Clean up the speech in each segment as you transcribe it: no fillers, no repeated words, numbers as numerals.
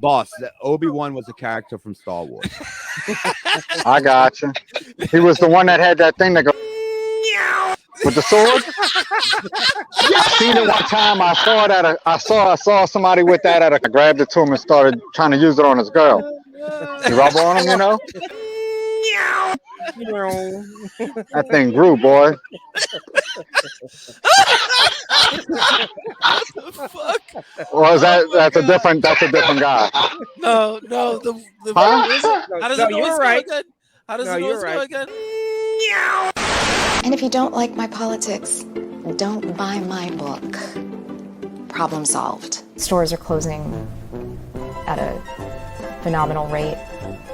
Boss, Obi-Wan was a character from Star Wars. I got you. He was the one that had that thing that goes with the sword. I seen it one time. I saw it I saw somebody with that I grabbed it to him and started trying to use it on his girl. You rub on him, you know. That thing grew, boy. What the fuck? Or is that's a different guy? No. Huh? How does the noise go again? How does the noise go again? And if you don't like my politics, don't buy my book. Problem solved. Stores are closing at a phenomenal rate.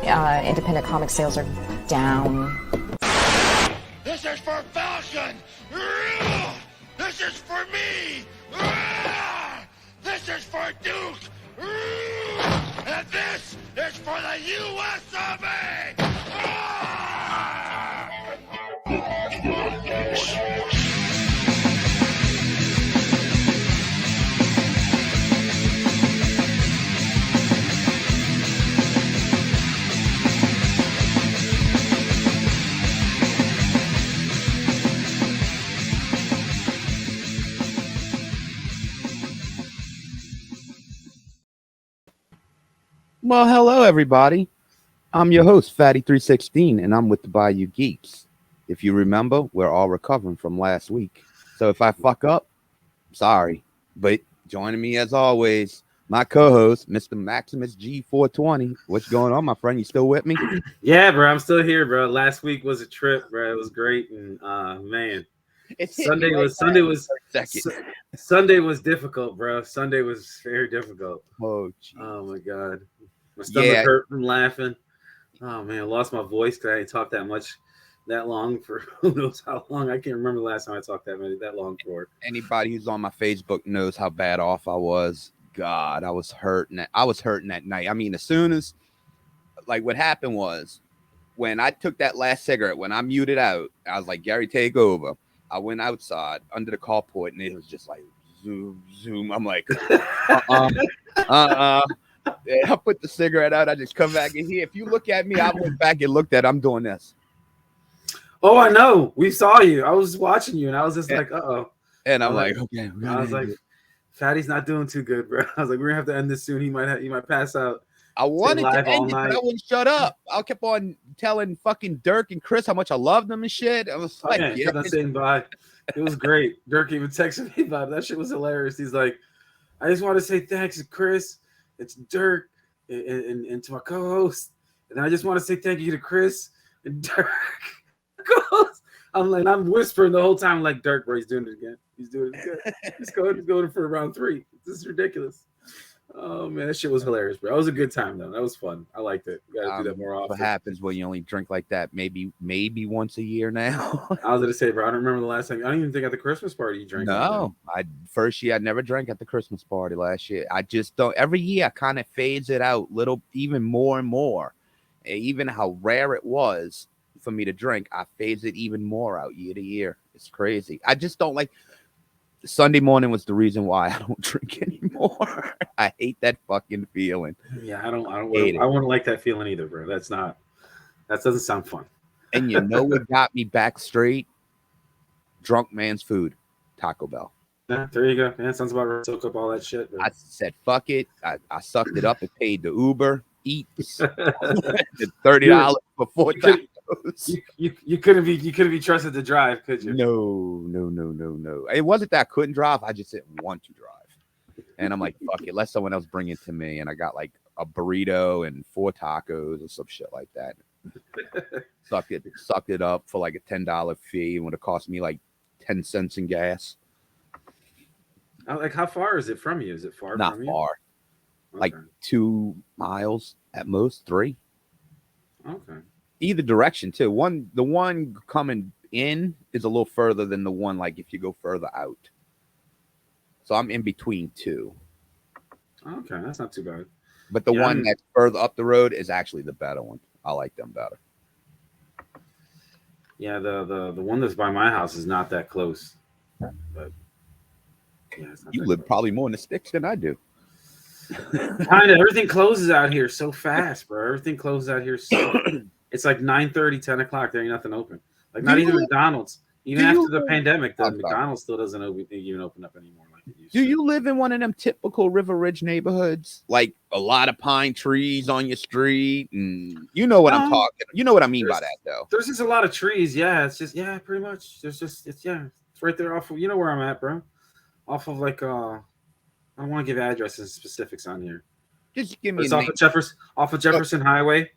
Independent comic sales are down. This is for fashion! This is for me! This is for Duke! And this is for the U.S. of A! Well, hello, everybody. I'm your host, Phatty316, and I'm with the Bayou Geeks. If you remember, we're all recovering from last week. So if I fuck up, sorry. But joining me, as always, my co-host, Mr. MaximusG420. What's going on, my friend? You still with me? Yeah, bro. I'm still here, bro. Last week was a trip, bro. It was great. And, man. Sunday was difficult, bro. Sunday was very difficult. Oh, geez. Oh my god, my stomach hurt from laughing. Oh man, I lost my voice because I didn't talk that long for who knows how long. I can't remember the last time I talked that long for. Anybody who's on my Facebook knows how bad off I was. God, I was hurting. I was hurting that night. I mean, as soon as, like, what happened was when I took that last cigarette, when I muted out, I was like, Gary, take over. I went outside under the carport, and it was just like zoom, zoom. I'm like, I put the cigarette out. I just come back in here. If you look at me, I went back and looked at. I'm doing this. Oh, I know. We saw you. I was watching you, and I was just like, uh-oh. And I'm like, okay. I was like, Fatty's not doing too good, bro. I was like, we're gonna have to end this soon. He might pass out. I wanted to end it, but I wouldn't shut up. I kept on telling fucking Dirk and Chris how much I loved them and shit. I was like, saying bye. It was great. Dirk even texted me about it. That shit was hilarious. He's like, I just want to say thanks to Chris, it's Dirk, and to my co-host. And I just want to say thank you to Chris and Dirk. I'm whispering the whole time, like, Dirk, bro, he's doing it again. He's doing it again. He's going for round 3. This is ridiculous. Oh man, that shit was hilarious, bro. That was a good time though. That was fun. I liked it. You gotta do that more often. What happens when you only drink like that? Maybe once a year now. I was gonna say, bro, I don't remember the last time. I don't even think at the Christmas party you drank. No, first year I never drank at the Christmas party last year. I just don't. Every year I kind of fades it out even more and more. Even how rare it was for me to drink, I phase it even more out year to year. It's crazy. I just don't like. Sunday morning was the reason why I don't drink anymore. I hate that fucking feeling. Yeah, I wouldn't like that feeling either, bro. That doesn't sound fun. And you know what got me back straight? Drunk man's food, Taco Bell. Yeah, there you go. Man, sounds about right. Soak up all that shit. Bro. I said, fuck it. I sucked it up and paid the Uber Eats the $30 for 4 tacos. You couldn't be trusted to drive, could you? No. It wasn't that I couldn't drive. I just didn't want to drive. And I'm like, fuck it, let someone else bring it to me. And I got like a burrito and 4 tacos or some shit like that. Sucked it up for like a $10 fee. It would have cost me like 10 cents in gas. Like, how far is it from you? Is it far? Not from far. You? Like 2 miles at most, 3. Okay. Either direction too. The one coming in is a little further than the one like if you go further out. So I'm in between 2. Okay, that's not too bad. But the one that's further up the road is actually the better one. I like them better. Yeah, the one that's by my house is not that close. But yeah, you live probably more in the sticks than I do. Kind of everything closes out here so fast, bro. Everything closes out here so. It's like 9:30, 10 o'clock. There ain't nothing open. Like not even McDonald's. Even after the pandemic, the McDonald's still doesn't even open up anymore like it used to. Do you live in one of them typical River Ridge neighborhoods? Like a lot of pine trees on your street, and you know what I'm talking. You know what I mean by that, though. There's just a lot of trees. Yeah, it's just pretty much. It's right there off of where I'm at, bro. Off of like I don't want to give addresses and specifics on here. Just give me it's off of Jefferson Highway.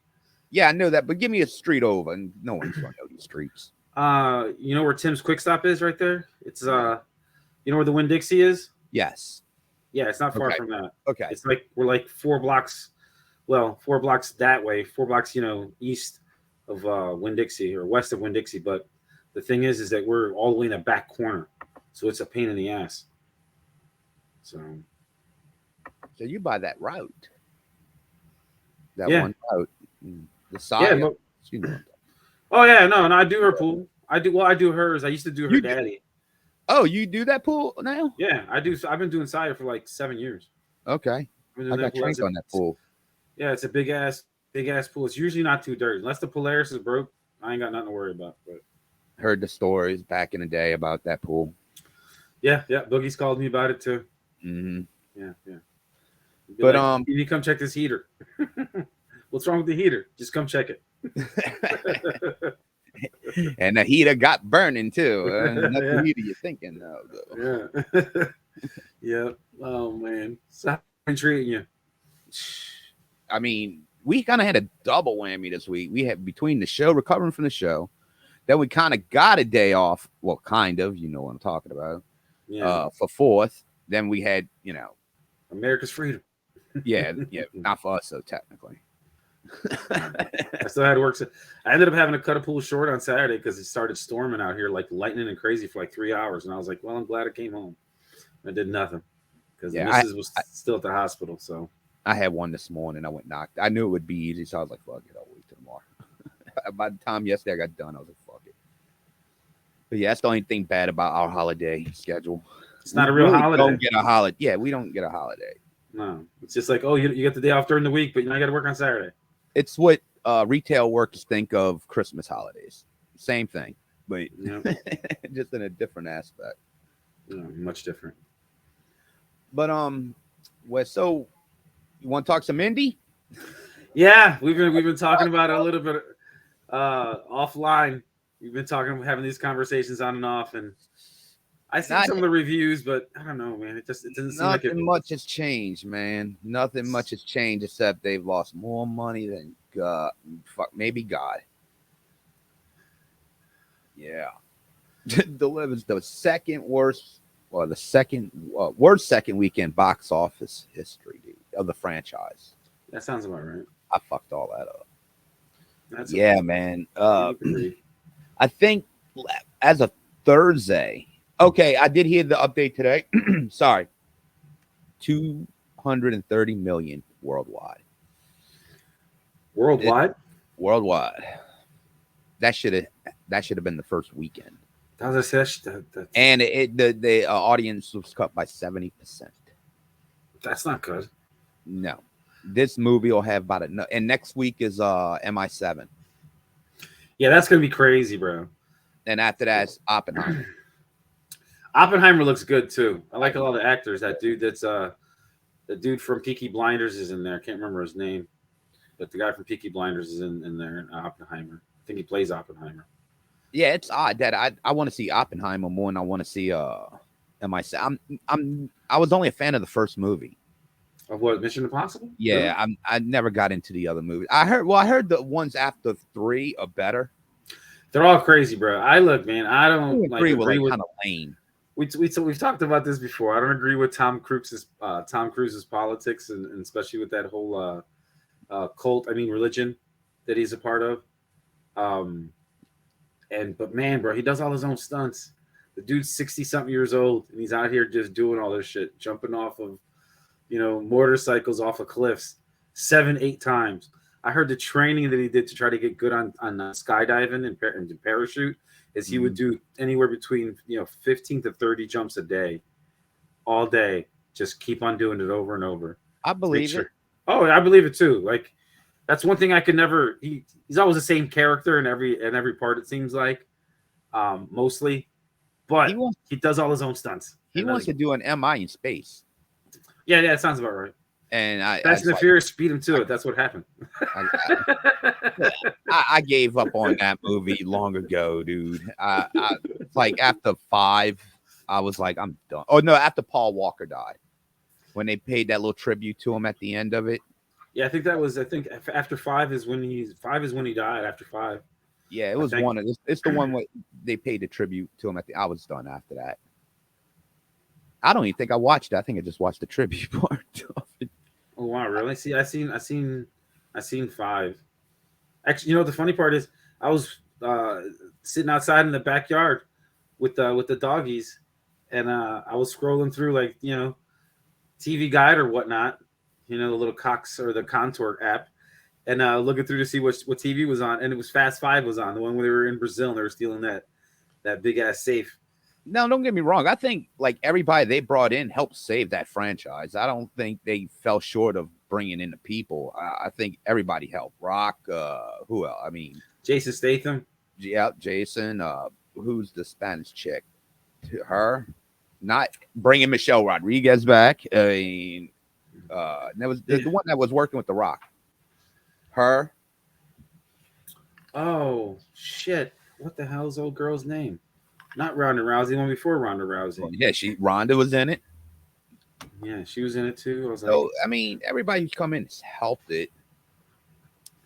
Yeah, I know that, but give me a street over, and no one's gonna know these streets. You know where Tim's Quick Stop is right there? It's you know where the Winn-Dixie is? Yes. Yeah, it's not far from that. Okay. It's like we're like 4 blocks that way, 4 blocks, east of Winn-Dixie or west of Winn-Dixie. But the thing is that we're all the way in the back corner. So it's a pain in the ass. So you buy that route. That one route. The side. Yeah, oh yeah, no, I do her pool. I do hers. I used to do her daddy. Oh, you do that pool now? Yeah, I do. I've been doing cider for like 7 years. Okay. I got trained on that pool. Yeah, it's a big ass pool. It's usually not too dirty. Unless the Polaris is broke, I ain't got nothing to worry about. But heard the stories back in the day about that pool. Yeah. Boogie's called me about it too. Mm-hmm. Yeah. But you need to come check this heater. What's wrong with the heater? Just come check it. And the heater got burning too. Not the heater you're thinking of, though. Yeah. Yeah. Oh man. So how I'm treating you? I mean, we kind of had a double whammy this week. We had between the show, recovering from the show, then we kind of got a day off. Well, kind of, you know what I'm talking about. Yeah. For 4th. Then we had, America's freedom. Yeah, not for us, though, technically. I still had to work. I ended up having to cut a pool short on Saturday because it started storming out here, like lightning and crazy for like 3 hours. And I was like, well, I'm glad I came home. I did nothing because the missus was still at the hospital. So I had one this morning. I went knocked. I knew it would be easy, so I was like, fuck it, I'll wait till tomorrow. By the time yesterday I got done, I was like, fuck it. But yeah, that's the only thing bad about our holiday schedule. It's not a real holiday. We don't get a holiday. Yeah, we don't get a holiday. No, it's just like, oh, you get the day off during the week, but you got to work on Saturday. It's what retail workers think of Christmas holidays. Same thing, but just in a different aspect. Much different. But so you want to talk some Indy? Yeah, we've been talking about it a little bit offline. We've been having these conversations on and off, and I see some of the reviews, but I don't know, man. It doesn't seem like nothing much has changed, man. Nothing much has changed except they've lost more money than God. Maybe God. Yeah, delivers the second worst weekend box office history, dude, of the franchise. That sounds about right. I fucked all that up. Man. I think as of Thursday. Okay, I did hear the update today. Sorry. 230 million worldwide. Worldwide? Worldwide. That should have been the first weekend. And the audience was cut by 70%. That's not good. No. This movie will have about and next week is MI7. Yeah, that's gonna be crazy, bro. And after that, it's Oppenheimer. Oppenheimer looks good too. I like a lot of the actors. That dude that's the dude from Peaky Blinders is in there. I can't remember his name, but the guy from Peaky Blinders is in there in Oppenheimer. I think he plays Oppenheimer. Yeah, it's odd that I want to see Oppenheimer more than I want to see MI7. I was only a fan of the first movie. Of what, Mission Impossible? Yeah, really? I never got into the other movies. I heard the ones after 3 are better. They're all crazy, bro. I don't agree with kind of lame. We've talked about this before. I don't agree with Tom Cruise's politics, and especially with that whole religion that he's a part of. But man, bro, he does all his own stunts. The dude's 60-something years old, and he's out here just doing all this shit, jumping off of, motorcycles off of cliffs 7-8 times. I heard the training that he did to try to get good on skydiving and parachute is he would do anywhere between 15 to 30 jumps a day, all day, just keep on doing it over and over. I believe it. Oh, I believe it too. Like that's one thing I could never. He's always the same character in every part. It seems like, mostly, but he does all his own stunts. He wants to do an MI in space. Yeah, it sounds about right. And Fast and the Furious beat him to it. That's what happened. I gave up on that movie long ago, dude. Like after 5, I was like, I'm done. Oh no, after Paul Walker died, when they paid that little tribute to him at the end of it. Yeah, I think after 5 is when he died. After 5. Yeah, it was one of it's the one where they paid the tribute to him I was done after that. I don't even think I watched it. I think I just watched the tribute part of it. Oh wow, really? See, I seen 5. Actually, you know the funny part is I was sitting outside in the backyard with the doggies, and I was scrolling through like TV Guide or whatnot, the little Cox or the Contour app, and looking through to see what TV was on, and it was Fast 5 was on, the one where they were in Brazil and they were stealing that big ass safe. Now, don't get me wrong. I think like everybody they brought in helped save that franchise. I don't think they fell short of bringing in the people. I think everybody helped. Rock, who else? I mean, Jason Statham. Yeah, Jason. Who's the Spanish chick? Her. Not bringing Michelle Rodriguez back. I mean, that was the one that was working with The Rock. Her. Oh shit! What the hell's old girl's name? Not Ronda Rousey, the one before Ronda Rousey. Yeah, Ronda was in it. Yeah, she was in it too. I mean, everybody who's come in has helped it.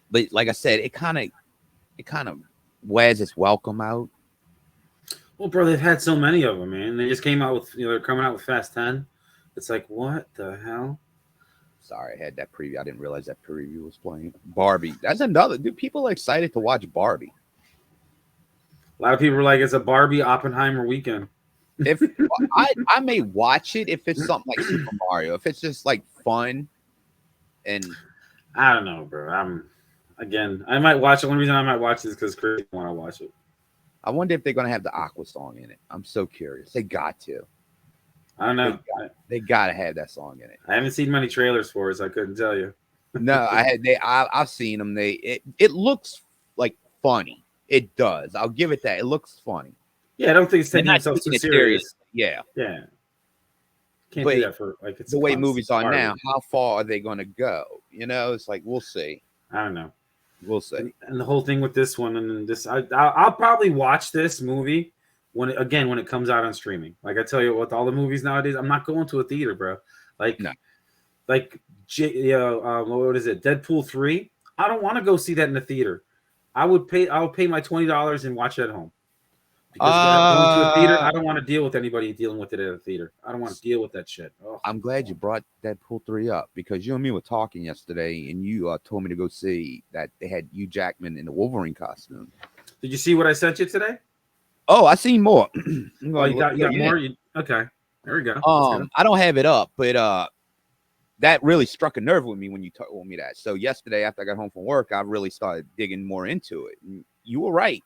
But like I said, it kind of wears its welcome out. Well, bro, they've had so many of them, man. They just came out with, they're coming out with Fast 10. It's like, what the hell? Sorry, I had that preview. I didn't realize that preview was playing. Barbie. That's another. Dude, people are excited to watch Barbie. A lot of people are like, it's a Barbie Oppenheimer weekend. If I may watch it if it's something like Super Mario. If it's just like fun, and I don't know, bro. I might watch it. The only reason I might watch it is because Chris want to watch it. I wonder if they're gonna have the Aqua song in it. I'm so curious. They got to. I don't know. They gotta have that song in it. I haven't seen many trailers for it, so I couldn't tell you. No, I've seen them. It looks like funny. It does. I'll give it that. It looks funny. Yeah, I don't think it's taking itself too serious. Yeah. Can't do that for like it's the way movies are now. How far are they going to go? It's like we'll see. I don't know. We'll see. And the whole thing with this one and this, I'll probably watch this movie when it comes out on streaming. Like I tell you, with all the movies nowadays, I'm not going to a theater, bro. Like, no. Like what is it? Deadpool 3. I don't want to go see that in the theater. I'll pay my $20 and watch it at home. Because going to a theater, I don't want to deal with anybody dealing with it at a theater. I don't want to deal with that shit. Oh. I'm glad you brought Deadpool 3 up because you and me were talking yesterday, and you told me to go see that they had Hugh Jackman in the Wolverine costume. Did you see what I sent you today? Oh, I seen more. You got more? Okay, there we go. I don't have it up, but that really struck a nerve with me when you told me that. So yesterday, after I got home from work, I really started digging more into it. And you were right.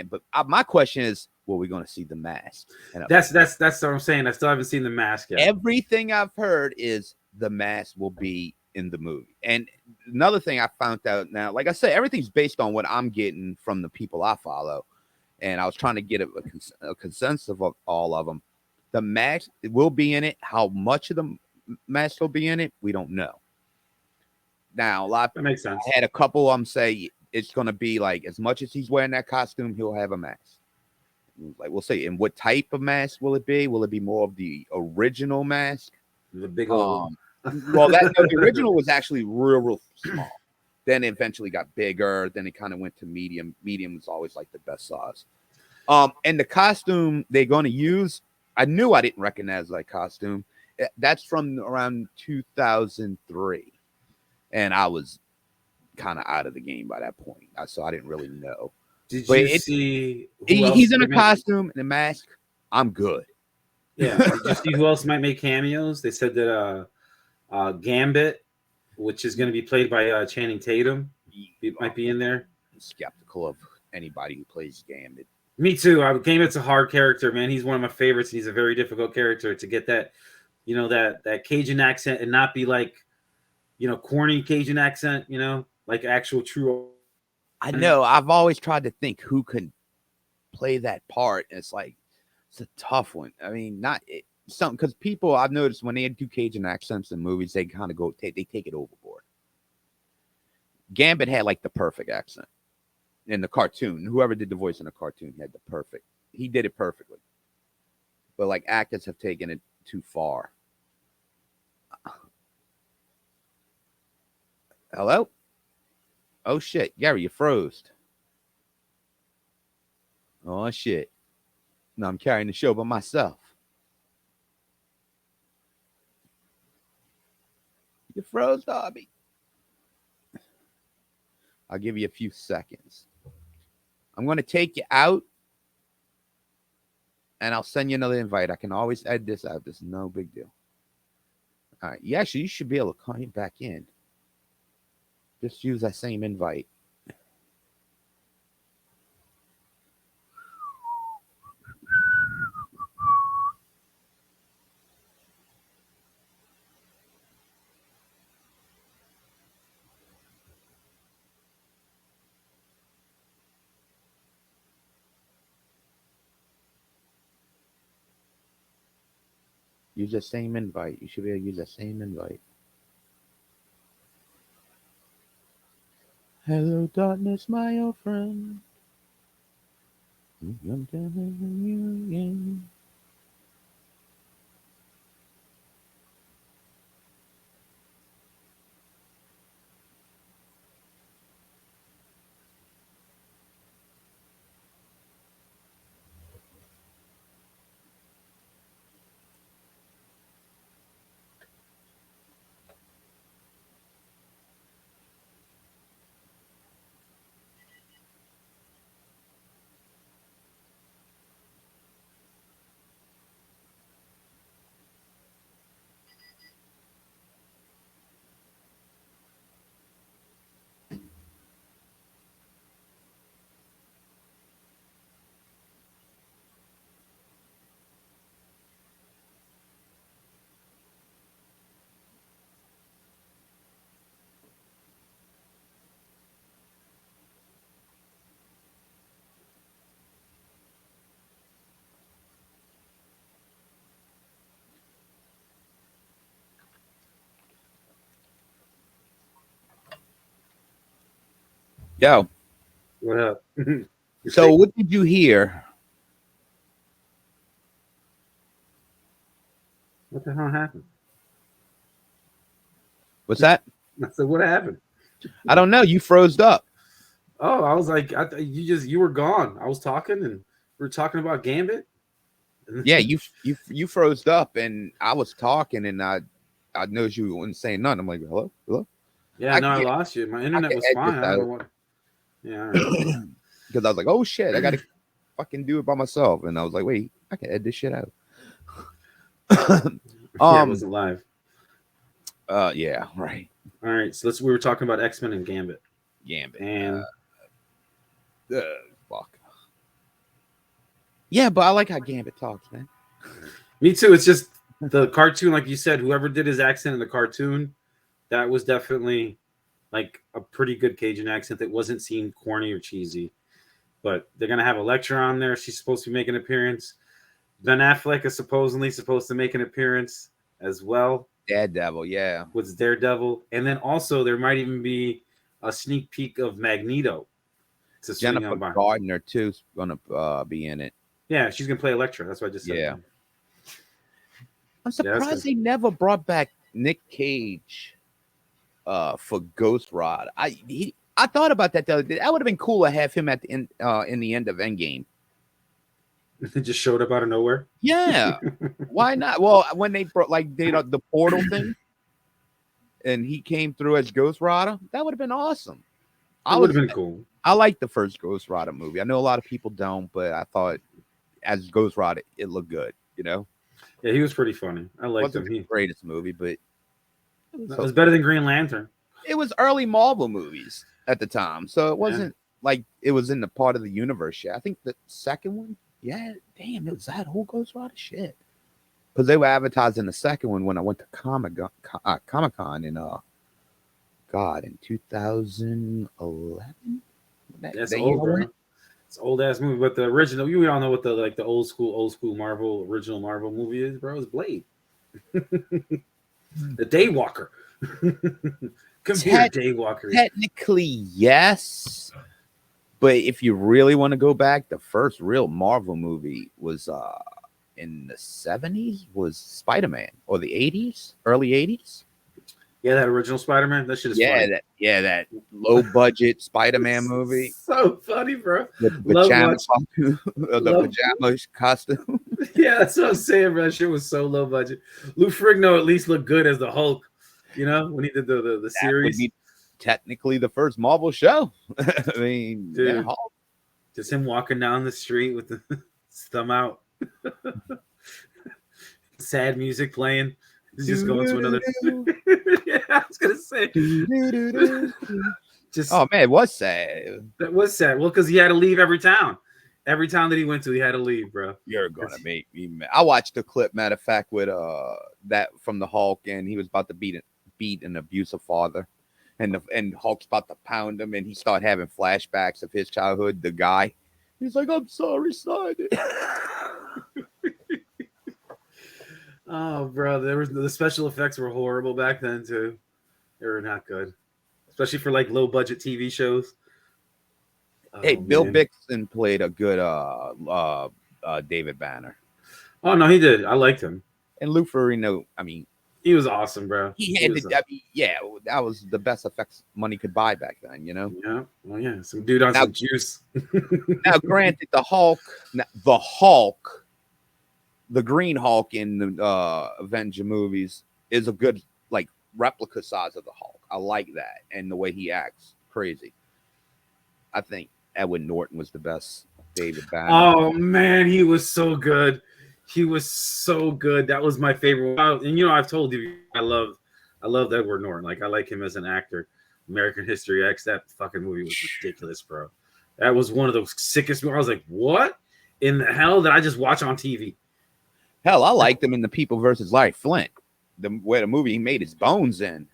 But my question is, were we going to see The Mask? That's what I'm saying. I still haven't seen The Mask yet. Everything I've heard is The Mask will be in the movie. And another thing I found out now, like I said, everything's based on what I'm getting from the people I follow. And I was trying to get a consensus of all of them. The Mask will be in it. How much of the Mask will be in it, we don't know. Now, a lot that makes sense. I had a couple of them say it's going to be like as much as he's wearing that costume, he'll have a mask. Like we'll see. And what type of mask will it be? Will it be more of the original mask? The big old. Well, the original was actually real small. Then it eventually got bigger. Then it kind of went to medium. Medium was always like the best size. And the costume they're going to use, I knew I didn't recognize that costume. That's from around 2003, and I was kind of out of the game by that point, so I didn't really know. Did you see? He's in a costume and a mask. I'm good. Yeah. Did you see who else might make cameos? They said that Gambit, which is going to be played by Channing Tatum, might be in there. I'm skeptical of anybody who plays Gambit. Me too. Gambit's a hard character, man. He's one of my favorites. He's a very difficult character to get that, that Cajun accent and not be like corny Cajun accent, like actual true. I know. I've always tried to think who could play that part. And it's a tough one. I mean, not something because people I've noticed when they do Cajun accents in movies, they kind of they take it overboard. Gambit had like the perfect accent in the cartoon. Whoever did the voice in the cartoon had the perfect. He did it perfectly. But like actors have taken it too far. Hello? Oh shit, Gary, you froze. Oh shit. No, I'm carrying the show by myself. You froze, Dobby. I'll give you a few seconds. I'm going to take you out, and I'll send you another invite. I can always edit this out. This is no big deal. All right. Yeah, actually, you should be able to come back in. Just use that same invite. Use the same invite. You should be able to use the same invite. Hello, darkness, my old friend. I'm telling you again. Yo. What up? So, what did you hear? What the hell happened? What's that? I said, what happened? I don't know. You froze up. Oh, I was like, you were gone. I was talking, and we were talking about Gambit. Yeah, you froze up, and I was talking, and I noticed you weren't saying nothing. I'm like, hello. Yeah, I lost you. My internet was fine. I don't know what. Yeah, because I was like, oh shit, I gotta fucking do it by myself, and I was like, wait, I can edit this shit out. Yeah, it wasn't live. Yeah, right. All right, so we were talking about X-Men and Gambit. And fuck. Yeah, but I like how Gambit talks, man. Me too. It's just the cartoon, like you said, whoever did his accent in the cartoon, that was definitely like a pretty good Cajun accent that wasn't seem corny or cheesy. But they're gonna have Elektra on there. She's supposed to be making an appearance. Ben Affleck is supposedly supposed to make an appearance as well. Daredevil, yeah. With Daredevil. And then also there might even be a sneak peek of Magneto to swing Jennifer on by. Gardner too is gonna be in it. Yeah, she's gonna play Elektra. That's what I just said. Yeah. I'm surprised they never brought back Nick Cage for Ghost Rider. I thought about that the other day. That would have been cool to have him at the end in the end of Endgame. It just showed up out of nowhere. Yeah, why not? Well, when they brought the portal thing, and he came through as Ghost Rider, that would have been awesome. It would have been cool. I like the first Ghost Rider movie. I know a lot of people don't, but I thought as Ghost Rider, it looked good. You know. Yeah, he was pretty funny. I liked him. The greatest movie, but it was better than Green Lantern. It was early Marvel movies at the time, so it wasn't like it was in the part of the universe yet. I think the second one. Yeah, damn, it was that whole Ghost Rider shit. Because they were advertising the second one when I went to Comic-Con in God, in 2011. That's old, bro. It's old ass movie, but the original, you all know what the old school Marvel original Marvel movie is, bro. It's Blade, the Daywalker. Come here, Daywalker. Technically, yes, but if you really want to go back, the first real Marvel movie was in the 70s, was Spider-Man, or the 80s, early 80s. Yeah, that original Spider-Man. That shit is funny. That low budget Spider-Man movie. So funny, bro. With the pajama costume. Yeah, that's what I'm saying, bro. That shit was so low budget. Lou Ferrigno at least looked good as the Hulk, you know, when he did the series. Would be technically the first Marvel show. I mean, dude, yeah, Hulk. Just him walking down the street with the thumb out. Sad music playing. He's just going to another. Yeah, I was gonna say. Just oh man, it was sad. That was sad. Well, because he had to leave every town. Every town that he went to, he had to leave, bro. You're gonna make me mad. I watched the clip, matter of fact, with that from the Hulk, and he was about to beat an abusive father, and Hulk's about to pound him, and he started having flashbacks of his childhood. The guy, he's like, "I'm sorry, son." Oh, bro, the special effects were horrible back then too. They were not good, especially for like low budget TV shows. Hey, Bill Bixton played a good David Banner. Oh no, he did. I liked him. And Lou Ferrigno, I mean, he was awesome, bro. That was the best effects money could buy back then, you know. Yeah, well, yeah, some dude on some juice. Now, granted, the Hulk, the Green Hulk in the Avenger movies is a good like replica size of the Hulk. I like that, and the way he acts, crazy. I think Edward Norton was the best David Banner. Oh man, he was so good. He was so good. That was my favorite one. And you know, I've told you I love Edward Norton. Like I like him as an actor. American History X. That fucking movie was ridiculous, bro. That was one of those sickest movies. I was like, what in the hell did I just watch on TV? Hell, I liked him in The People versus Larry Flint, where the movie he made his bones in.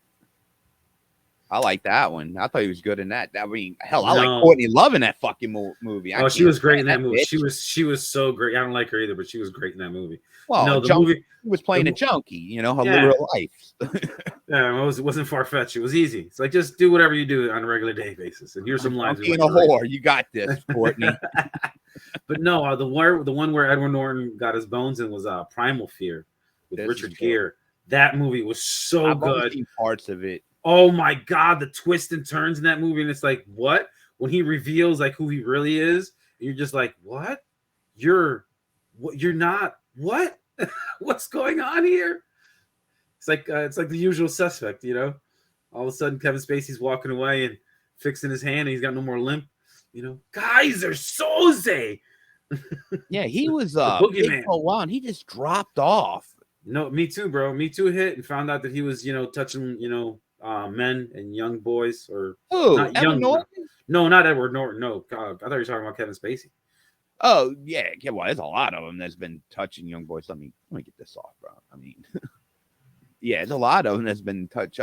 I like that one. I thought he was good in that. I mean, hell, I like Courtney Love in that fucking movie. Oh, she was great in that movie. Bitch. She was so great. I don't like her either, but she was great in that movie. Well, no, the movie he was playing a junkie, you know, her literal life. Yeah, it wasn't far fetched. It was easy. It's like just do whatever you do on a regular day basis. And here's some lines. Being a whore, you got this, Courtney. But no, the one where Edward Norton got his bones in was Primal Fear with Richard Gere. That movie was so I've good. only seen parts of it. Oh my god, the twists and turns in that movie, and it's like, what? When he reveals like who he really is, and you're just like, what? You're not what? What's going on here? It's like the Usual Suspect, you know. All of a sudden, Kevin Spacey's walking away and fixing his hand, and he's got no more limp. You know, Kaiser Soze. Yeah, he was big for a while, and he just dropped off. No, me too, bro. Me too. Hit and found out that he was, touching, men and young boys, or not young. Norton? No, not Edward Norton. No, God, I thought you were talking about Kevin Spacey. Oh yeah, well, there's a lot of them that's been touching young boys. Let me get this off, bro. I mean, yeah, there's a lot of them that's been touch.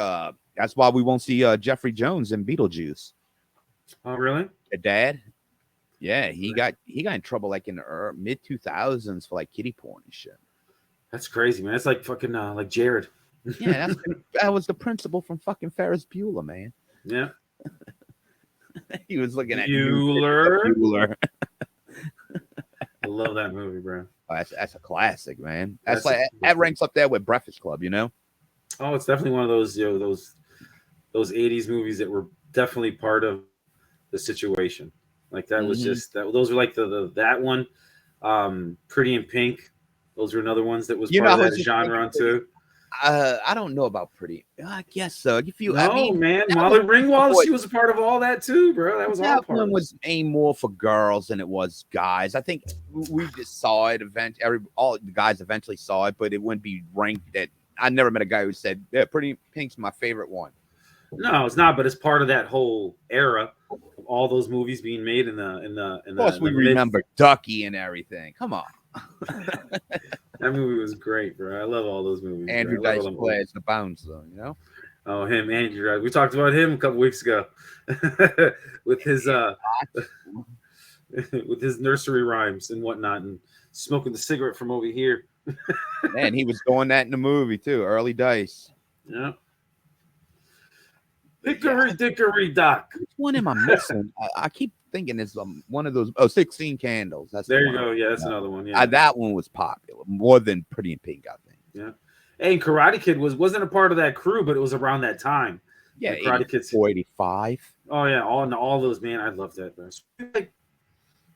That's why we won't see Jeffrey Jones in Beetlejuice. Oh, really? The dad. Yeah, he got in trouble like in the mid 2000s for like kiddie porn and shit. That's crazy, man. It's like fucking like Jared. Yeah, that was the principal from fucking Ferris Bueller, man. Yeah. He was looking at Bueller. I love that movie, bro. Oh, that's a classic, man. That ranks up there with Breakfast Club, you know. Oh, it's definitely one of those, those 80s movies that were definitely part of the situation. Like that was just that. Those were like that one, Pretty in Pink. Those were another ones that was part of that genre on too. I don't know about Pretty. I guess so. Man, Molly Ringwald, she was a part of all that too, bro. That was all part. That one was aimed more for girls than it was guys. I think we just saw it. All the guys eventually saw it, but it wouldn't be ranked. That I never met a guy who said, "Yeah, Pretty Pink's my favorite one." No, it's not. But it's part of that whole era of all those movies being made in the. Of course, we remember Ducky and everything. Come on. That movie was great, bro. I love all those movies. Andrew Dice plays the Bounce, though, you know. Oh, him, Andrew. We talked about him a couple weeks ago with his with his nursery rhymes and whatnot, and smoking the cigarette from over here. Man, he was doing that in the movie too. Early Dice. Yeah. Hickory dickory dock. Which one am I missing? I keep thinking it's one of those. 16 Candles. That's There the you one. go. Yeah, that's another one. Yeah. That one was popular more than Pretty in Pink, I think. Yeah. Hey, and Karate Kid wasn't a part of that crew, but it was around that time. Yeah, Like Karate Kid 45. Oh yeah, all those, man. I love that.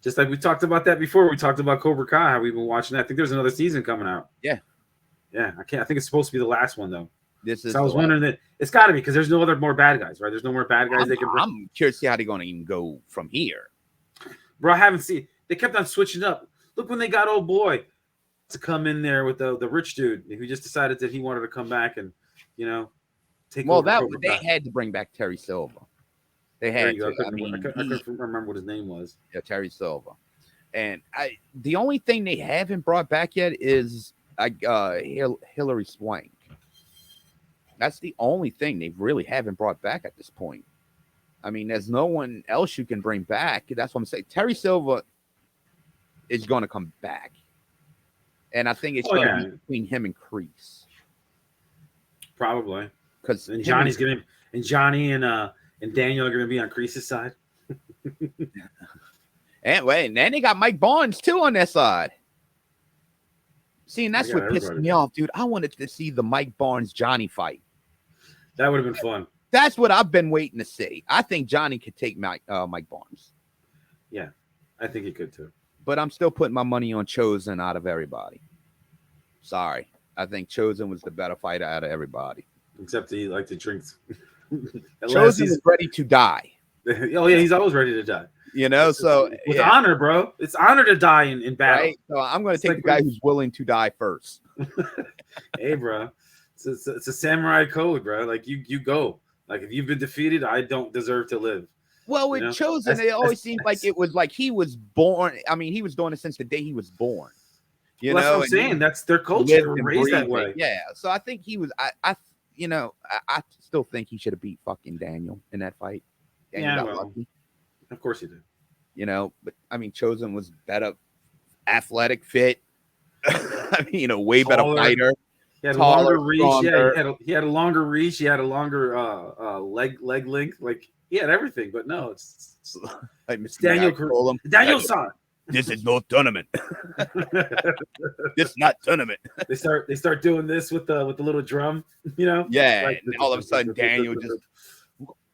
Just like we talked about that before. We talked about Cobra Kai. How we've been watching that. I think there's another season coming out. Yeah. Yeah. I think it's supposed to be the last one though. This is. So I was wondering that it's got to be because there's no more bad guys, right? There's no more bad guys they can bring. I'm curious to see how they're going to even go from here. Bro, I haven't seen. They kept on switching up. Look when they got old boy to come in there with the rich dude who just decided that he wanted to come back and take over. Well, they had to bring back Terry Silver. They had to. I couldn't remember what his name was. Yeah, Terry Silver. And the only thing they haven't brought back yet is Hillary Swank. That's the only thing they really haven't brought back at this point. I mean, there's no one else you can bring back. That's what I'm saying. Terry Silver is going to come back. And I think it's going to be between him and Kreese. Probably. Because Johnny and Daniel are going to be on Kreese's side. And then they got Mike Barnes too on their side. See, and that's what pissed me off, dude. I wanted to see the Mike Barnes Johnny fight. That would have been fun. That's what I've been waiting to see. I think Johnny could take Mike Barnes. Yeah, I think he could too. But I'm still putting my money on Chosen out of everybody. Sorry. I think Chosen was the better fighter out of everybody. Except he liked to drink. Chosen is ready to die. Oh, yeah, he's always ready to die. So with honor, bro. It's honor to die in battle. Right? So I'm going to take the guy who's willing to die first. Hey, bro. It's a samurai code, bro. Like, you go. Like, if you've been defeated, I don't deserve to live. Well, with Chosen, it always seemed like it was like he was born. I mean, he was doing it since the day he was born. That's what I'm saying. That's their culture. They were raised that way. Yeah. So I think he was. I still think he should have beat fucking Daniel in that fight. Daniel got lucky. Of course he did. But I mean, Chosen was better, athletic, fit. I mean, way better fighter. He had a longer reach. Yeah, he had a longer reach. He had a longer leg length. Like, he had everything. But no, it's Daniel-san. This is no tournament. This is not tournament. They start doing this with the little drum, Yeah, like, and all of a sudden Daniel just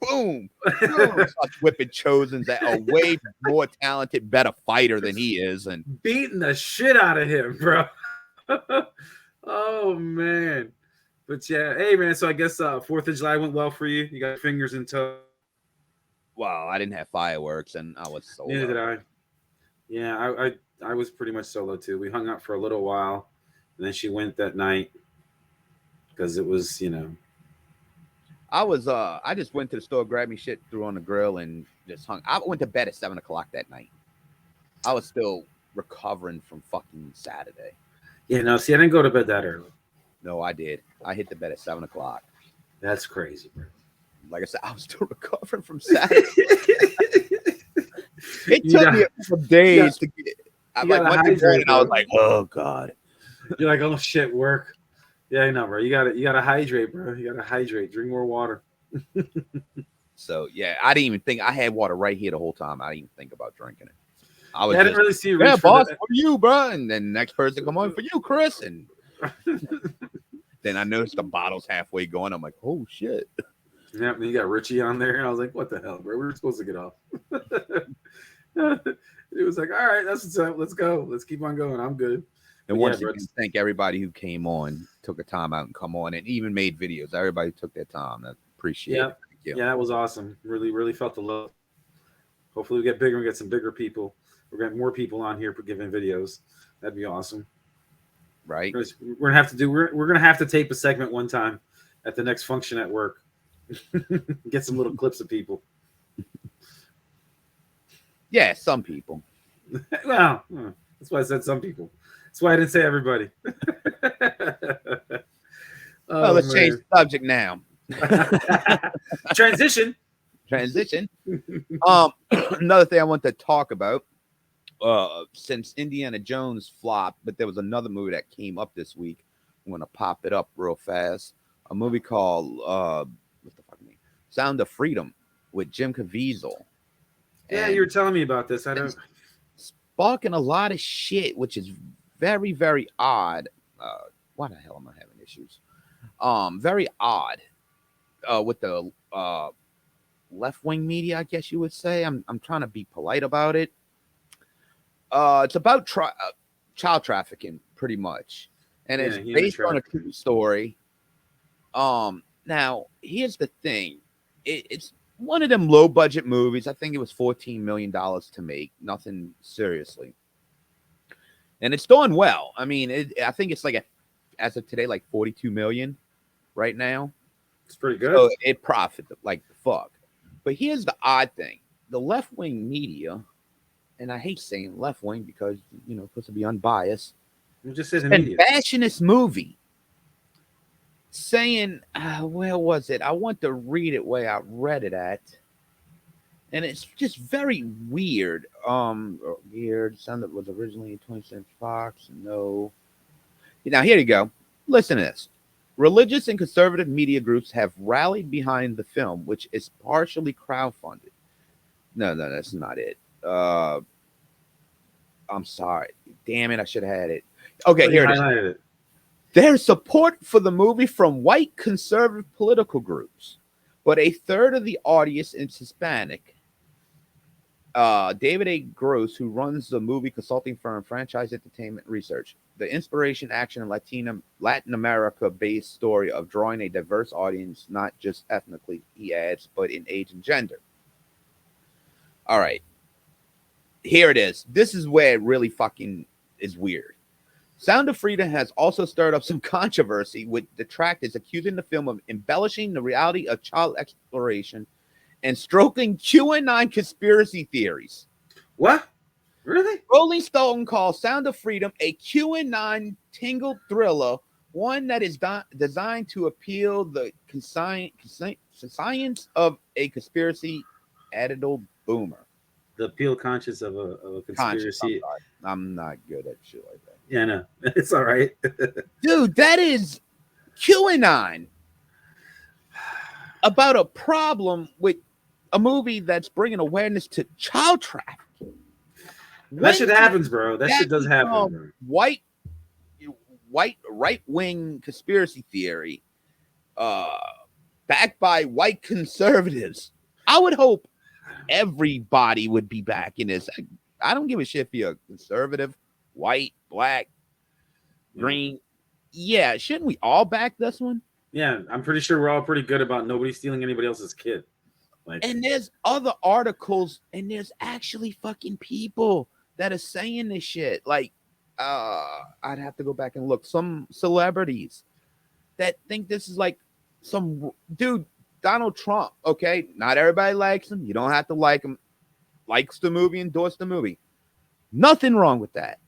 boom, starts whipping Chosens that are way more talented, better fighter than he is, and beating the shit out of him, bro. Oh man. But yeah, hey man, so I guess 4th of July went well for you. You got fingers in toe. Wow, I didn't have fireworks and I was solo. Neither did I. Yeah, I was pretty much solo too. We hung out for a little while and then she went that night because it was, I just went to the store, grabbed me shit, threw on the grill, and just hung. I went to bed at 7:00 that night. I was still recovering from fucking Saturday. Yeah, no, see, I didn't go to bed that early. No, I did. I hit the bed at 7:00. That's crazy, bro. Like I said, I was still recovering from Saturday. It took me a couple days to get. Monday morning, I was like, "Oh God." You're like, "Oh shit, work." Yeah, I know, bro. You gotta hydrate, bro. You gotta hydrate. Drink more water. So yeah, I didn't even think I had water right here the whole time. I didn't even think about drinking it. I didn't really see you. Yeah, boss, for you, bro. And then the next person come on for you, Chris. And then I noticed the bottle's halfway going. I'm like, oh shit. Yeah, and you got Richie on there, and I was like, what the hell, bro? We were supposed to get off. It was like, all right, that's what's up. Let's go. Let's keep on going. I'm good. And once again, thank everybody who came on, took a time out and come on, and even made videos. Everybody took their time. I appreciate it. Yeah, that was awesome. Really, really felt the love. Hopefully we get bigger and get some bigger people. We're going to have more people on here for giving videos. That'd be awesome. Right. We're going to have to tape a segment one time at the next function at work. Get some little clips of people. Yeah, some people. Well, that's why I said some people. That's why I didn't say everybody. Let's change the subject now. Transition. Another thing I want to talk about, since Indiana Jones flopped, but there was another movie that came up this week. I'm gonna pop it up real fast. A movie called what the fuck name? Sound of Freedom with Jim Caviezel. Yeah, And you were telling me about this. I don't. sparking a lot of shit, which is very, very odd. Why the hell am I having issues? Very odd. With the left-wing media, I guess you would say. I'm trying to be polite about it. It's about child trafficking, pretty much, and it's based on a true story. Now here's the thing: it's one of them low-budget movies. I think it was $14 million to make. Nothing seriously, and it's doing well. I mean, I think it's like as of today, like 42 million right now. It's pretty good. So it profited like the fuck. But here's the odd thing: the left-wing media, and I hate saying left-wing because supposed to be unbiased. It just says and bashing this movie, saying, where was it? I want to read it where I read it at, and it's just very weird. Weird. Sound was originally 20th Century Fox. No. Now here you go. Listen to this. Religious and conservative media groups have rallied behind the film, which is partially crowdfunded. No, that's not it. I'm sorry. Damn it, I should have had it. Okay, here it is. There's support for the movie from white conservative political groups, but a third of the audience is Hispanic. David A. Gross, who runs the movie consulting firm Franchise Entertainment Research, the inspiration, action, and Latin America-based story of drawing a diverse audience, not just ethnically, he adds, but in age and gender. All right. Here it is. This is where it really fucking is weird. Sound of Freedom has also stirred up some controversy, with detractors accusing the film of embellishing the reality of child exploration and stroking QAnon conspiracy theories. What? Really? Rolling Stone calls Sound of Freedom a QAnon tingle thriller, one that is designed to appeal the science of a conspiracy addict boomer. The appeal conscious of a conspiracy. I'm not good at shit like that. Yeah, no, it's all right. Dude, that is QAnon about a problem with a movie that's bringing awareness to child trafficking. That shit happens, bro. That shit does happen. Bro. White right-wing conspiracy theory, backed by white conservatives. I would hope everybody would be backing this. I don't give a shit if you're a conservative, white, black, green. Yeah, shouldn't we all back this one? Yeah, I'm pretty sure we're all pretty good about nobody stealing anybody else's kid. And there's other articles, and there's actually fucking people that are saying this shit. Like, I'd have to go back and look. Some celebrities that think this is like some dude, Donald Trump. Okay, not everybody likes him. You don't have to like him. Likes the movie, endorse the movie. Nothing wrong with that.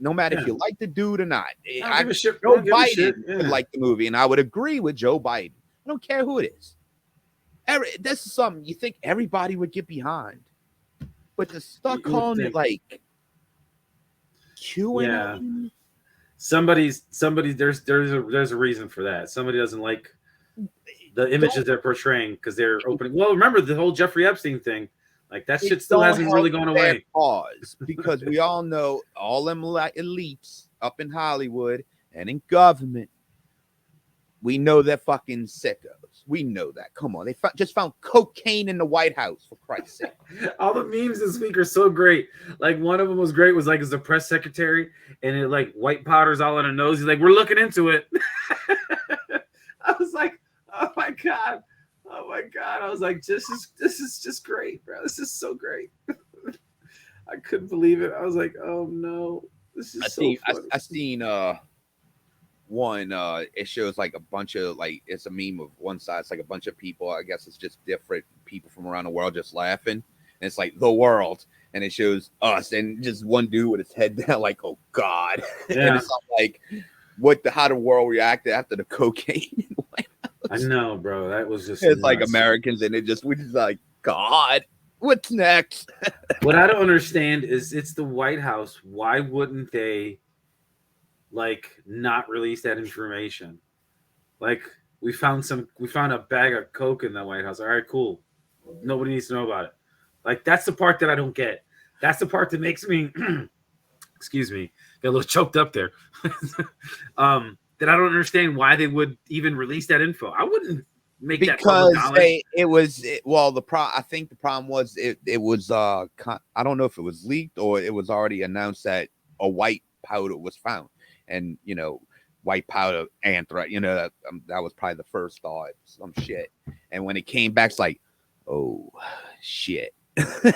No matter if you like the dude or not. Joe Biden like the movie, and I would agree with Joe Biden. I don't care who it is. This is something you think everybody would get behind, but to start calling it like QAnon. Somebody's there's a reason for that. Somebody doesn't like the images they're portraying because they're opening. Well, remember the whole Jeffrey Epstein thing. Like that shit still hasn't really gone away. Pause, because we all know all them elites up in Hollywood and in government. We know they're fucking sickos. We know that. Come on, they just found cocaine in the White House, for Christ's sake. All the memes this week are so great. Like one of them was great. Was like as the press secretary, and it like white powders all on her nose. He's like, "We're looking into it." I was like, "Oh my god." Oh my god! I was like, this is just great, bro. This is so great. I couldn't believe it. I was like, oh no, this is so funny. I seen one. It shows like a bunch of like it's a meme of one side. It's like a bunch of people. I guess it's just different people from around the world just laughing. And it's like the world, and it shows us and just one dude with his head down, like, oh god. Yeah. And it's like how the world reacted after the cocaine in the White House. I know, bro. That was just It's like nuts. Americans, and we just like, God, what's next? What I don't understand is it's the White House. Why wouldn't they like not release that information? Like we found a bag of Coke in the White House. All right, cool. Nobody needs to know about it. Like that's the part that I don't get. That's the part that makes me excuse me, got a little choked up there. That I don't understand why they would even release that info. I wouldn't make that public knowledge. I think the problem was it was I don't know if it was leaked or it was already announced that a white powder was found, and white powder anthrax, that was probably the first thought, some shit. And when it came back, it's like, oh shit. They're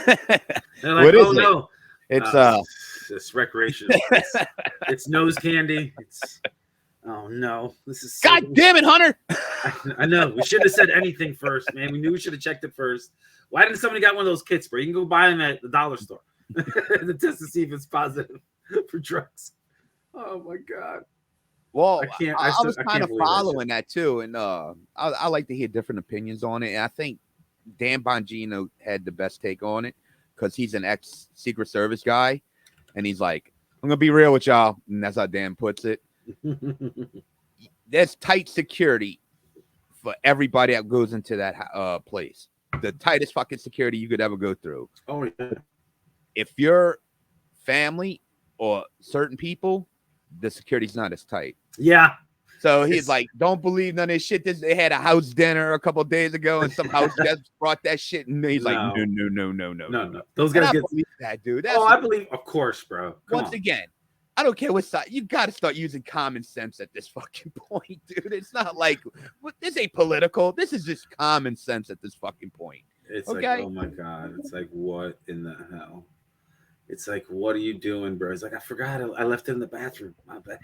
like, what is oh it? no, It's recreational. It's nose candy. Oh no, this is God damn it, Hunter. I know. We should have said anything first, man. We knew we should have checked it first. Why didn't somebody got one of those kits, bro? You can go buy them at the dollar store to test to see if it's positive for drugs. Oh my god. Well, I was kind of following that too, and I like to hear different opinions on it. And I think Dan Bongino had the best take on it because he's an ex-Secret Service guy, and he's like, "I'm gonna be real with y'all," and that's how Dan puts it. There's tight security for everybody that goes into that place. The tightest fucking security you could ever go through. Oh yeah. If you're family or certain people, the security's not as tight. Yeah. So he's like, don't believe none of this shit. They had a house dinner a couple of days ago, and some house guest brought that shit, and he's like, no. Those guys get that, dude. I believe, of course, bro. Once again, I don't care what side. You got to start using common sense at this fucking point, dude. It's not like this ain't political. This is just common sense at this fucking point. It's okay? Like, oh my god. It's like, what in the hell? It's like, what are you doing, bro? It's like, I forgot. I left it in the bathroom. My bad.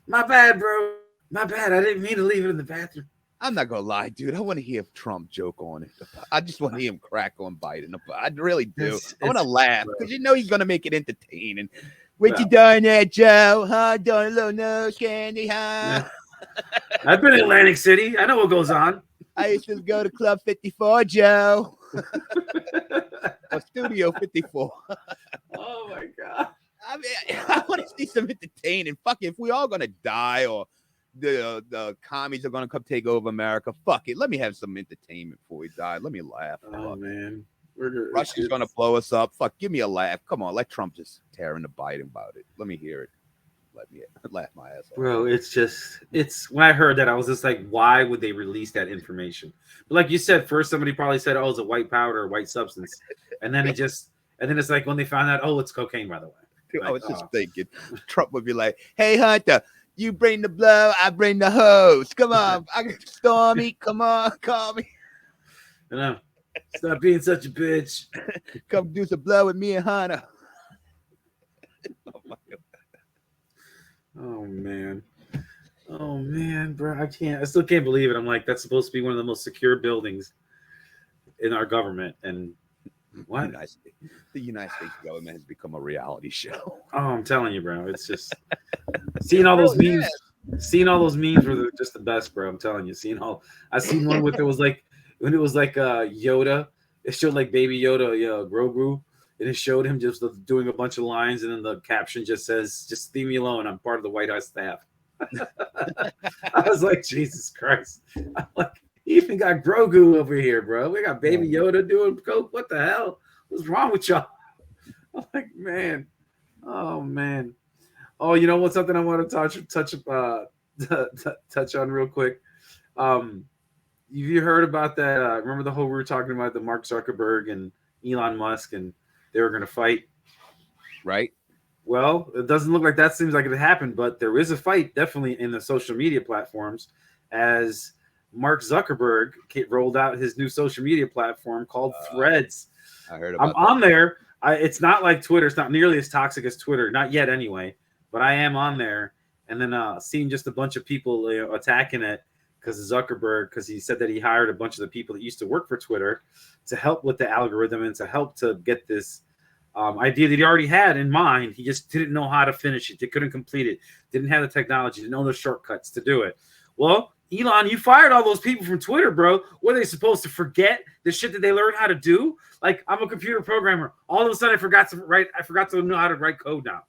My bad, bro. My bad. I didn't mean to leave it in the bathroom. I'm not gonna lie, dude. I want to hear Trump joke on it. I just want to hear him crack on Biden. I really do. I want to laugh because he's gonna make it entertaining. What you doing there, Joe? Huh? Doing a little nose candy, huh? Yeah. I've been in Atlantic City. I know what goes on. I used to go to Club 54, Joe. Or Studio 54. Oh my god. I mean, I want to see some entertaining. Fuck it. If we all gonna die or the commies are gonna come take over America, fuck it. Let me have some entertainment before we die. Let me laugh. Oh man, Russia's gonna blow us up. Fuck, give me a laugh. Come on, let Trump just tear into Biden about it. Let me hear it. Let me laugh my ass off. Bro, it's when I heard that, I was just like, why would they release that information? But like you said, first somebody probably said, oh, it's a white powder or white substance, and then it's like when they found out, oh, it's cocaine, by the way. Dude, I was just thinking Trump would be like, hey Hunter, you bring the blow, I bring the hose. Come on, I got Stormy. Come on, call me. You know, stop being such a bitch. Come do some blow with me and Hunter. Oh my God. Oh man, bro, I still can't believe it. I'm like, that's supposed to be one of the most secure buildings in our government, and what? The United States government has become a reality show. Oh, I'm telling you, bro. It's just seeing all those memes. Yeah. Seeing all those memes were just the best, bro. I'm telling you. I seen one with when it was like Yoda. It showed like Baby Yoda, Grogu, and it showed him just doing a bunch of lines, and then the caption just says, "Just leave me alone. I'm part of the White House staff." I was like, Jesus Christ! I'm like, you even got Grogu over here, bro. We got Baby Yoda doing coke. What the hell? What's wrong with y'all? I'm like, man. Oh man. Oh, you know what's something I want to touch on real quick. You heard about that? Remember the whole we were talking about the Mark Zuckerberg and Elon Musk, and they were going to fight, right? Well, it doesn't look like that seems like it happened, but there is a fight definitely in the social media platforms as Mark Zuckerberg rolled out his new social media platform called Threads. I heard about I'm on there. It's not like Twitter. It's not nearly as toxic as Twitter. Not yet anyway, but I am on there. And then seeing just a bunch of people attacking it because he said that he hired a bunch of the people that used to work for Twitter to help with the algorithm and to help to get this idea that he already had in mind. He just didn't know how to finish it. They couldn't complete it. Didn't have the technology. Didn't know the shortcuts to do it. Well, Elon, you fired all those people from Twitter, bro. What are they supposed to forget the shit that they learned how to do? Like, I'm a computer programmer. All of a sudden, I forgot to know how to write code now.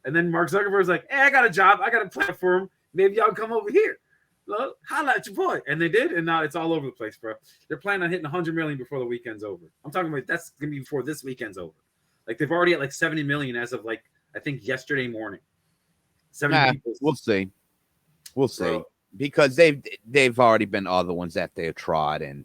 And then Mark Zuckerberg's like, hey, I got a job. I got a platform. Maybe y'all come over here. Look, holla at your boy. And they did, and now it's all over the place, bro. They're planning on hitting 100 million before the weekend's over. I'm talking about that's going to be before this weekend's over. Like, they've already at like 70 million as of like, I think yesterday morning. 70 people. We'll see. We'll see. Bro. Because they've already been other ones that they've tried, and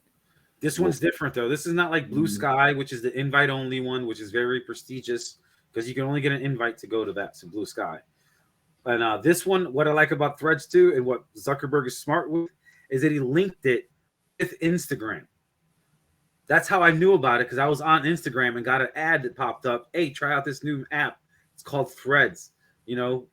this one's different though. This is not like Blue Sky, which is the invite only one, which is very prestigious because you can only get an invite to go to that. So Blue Sky. And this one, what I like about Threads too, and what Zuckerberg is smart with, is that he linked it with Instagram. That's how I knew about it, because I was on Instagram and got an ad that popped up. Hey, try out this new app. It's called Threads. You know,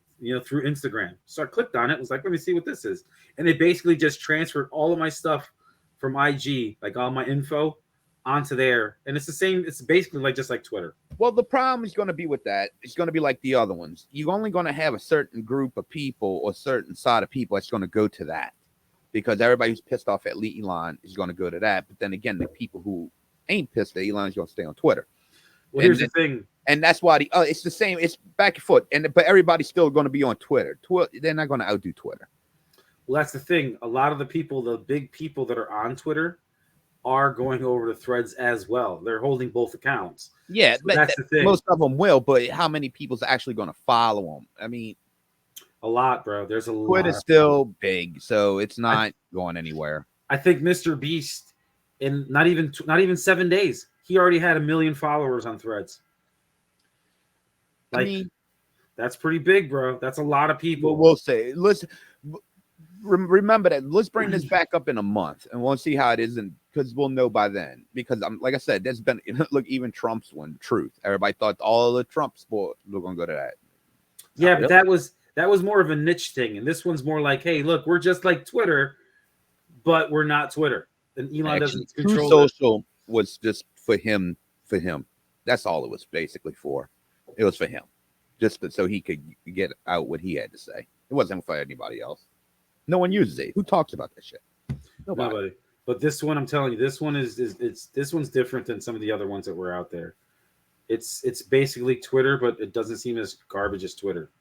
through Instagram. So I clicked on it. Was like, let me see what this is. And they basically just transferred all of my stuff from IG, like all my info, onto there. And it's the same. It's basically like just like Twitter. Well, the problem is going to be with that. It's going to be like the other ones. You're only going to have a certain group of people or certain side of people that's going to go to that, because everybody who's pissed off at Elon is going to go to that. But then again, the people who ain't pissed at Elon is going to stay on Twitter. Well, here's the thing. And that's why it's the same. It's back and forth. But everybody's still going to be on Twitter. They're not going to outdo Twitter. Well, that's the thing. A lot of the people, the big people that are on Twitter, are going over to Threads as well. They're holding both accounts. Yeah, so that's the thing. Most of them will, but how many people's actually going to follow them? I mean, a lot, bro. There's a lot. Twitter's still big, so it's not going anywhere. I think Mr. Beast, in not even 7 days, he already had 1 million followers on Threads. Like, I mean, that's pretty big, bro. That's a lot of people. We'll say. Let's remember that. Let's bring this back up in a month, and we'll see how it is, because we'll know by then. Because like I said, there's been even Trump's one. Truth. Everybody thought all the Trump sports were gonna go to that. Yeah, but that was more of a niche thing, and this one's more like, hey, look, we're just like Twitter, but we're not Twitter. And Elon doesn't control True Social was just for him. That's all it was basically for. It was for him, just so he could get out what he had to say. It wasn't for anybody else. No one uses it. Who talks about that shit? Nobody. But this one, I'm telling you, this one this one's different than some of the other ones that were out there. It's basically Twitter, but it doesn't seem as garbage as Twitter.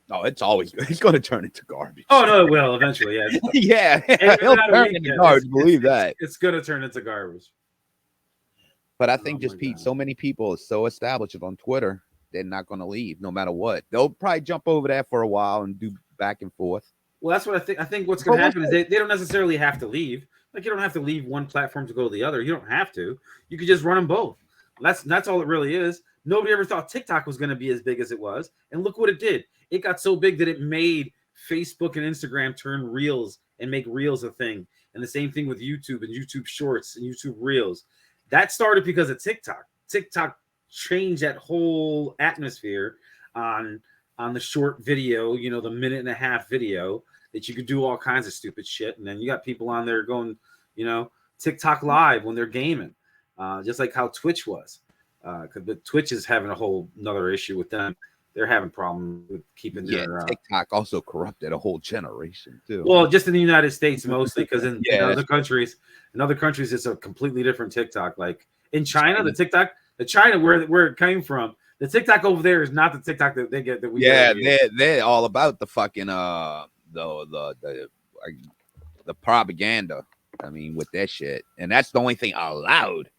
No, it's always good. It's going to turn into garbage. Oh no, it will eventually. Yeah, yeah. He'll turn into garbage. Believe that. It's going to turn into garbage. But I think Pete, so many people are so established on Twitter, they're not going to leave no matter what. They'll probably jump over there for a while and do back and forth. Well, that's what I think. I think what's going to happen is they don't necessarily have to leave. Like, you don't have to leave one platform to go to the other. You don't have to. You could just run them both. That's all it really is. Nobody ever thought TikTok was going to be as big as it was. And look what it did. It got so big that it made Facebook and Instagram turn reels and make reels a thing. And the same thing with YouTube and YouTube Shorts and YouTube Reels. That started because of TikTok. TikTok changed that whole atmosphere on the short video, the 1.5-minute video, that you could do all kinds of stupid shit. And then you got people on there going, TikTok live when they're gaming, just like how Twitch was. But Twitch is having a whole another issue with them. They're having problems with keeping their TikTok also corrupted a whole generation too. Well, just in the United States mostly, because in other countries, it's a completely different TikTok. Like in China, the China where it came from, the TikTok over there is not the TikTok that they get that we get. They're all about the fucking the propaganda. I mean, with that shit, and that's the only thing allowed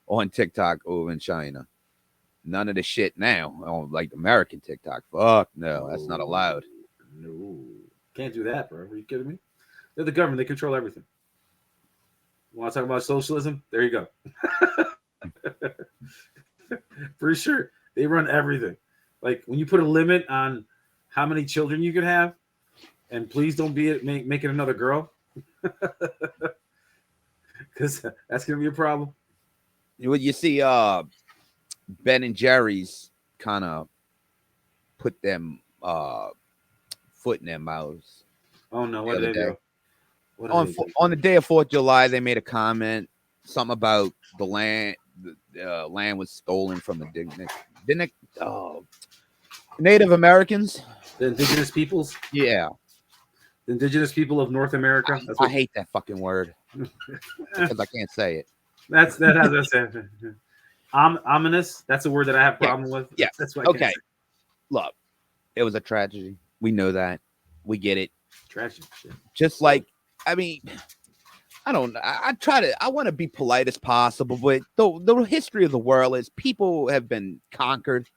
on TikTok over in China. None of the shit now on like American TikTok. Fuck no, that's not allowed. No, can't do that, bro. Are you kidding me? They're the government. They control everything. Want to talk about socialism? There you go. For sure, they run everything. Like when you put a limit on how many children you can have, and please don't make it another girl, because that's gonna be a problem. You see, Ben and Jerry's kind of put them foot in their mouths. Oh no! What did they do? On the day of 4th of July, they made a comment, something about the land. The land was stolen from the Native Americans, the indigenous peoples. Yeah, The indigenous people of North America. That's I what, hate that fucking word because I can't say it. that has that's ominous. That's a word that I have problem with. Yeah. That's why I can't Okay. say Look, it was a tragedy. We know that. We get it. tragic shit. Just like, I mean, I don't know. I want to be polite as possible, but the history of the world is people have been conquered.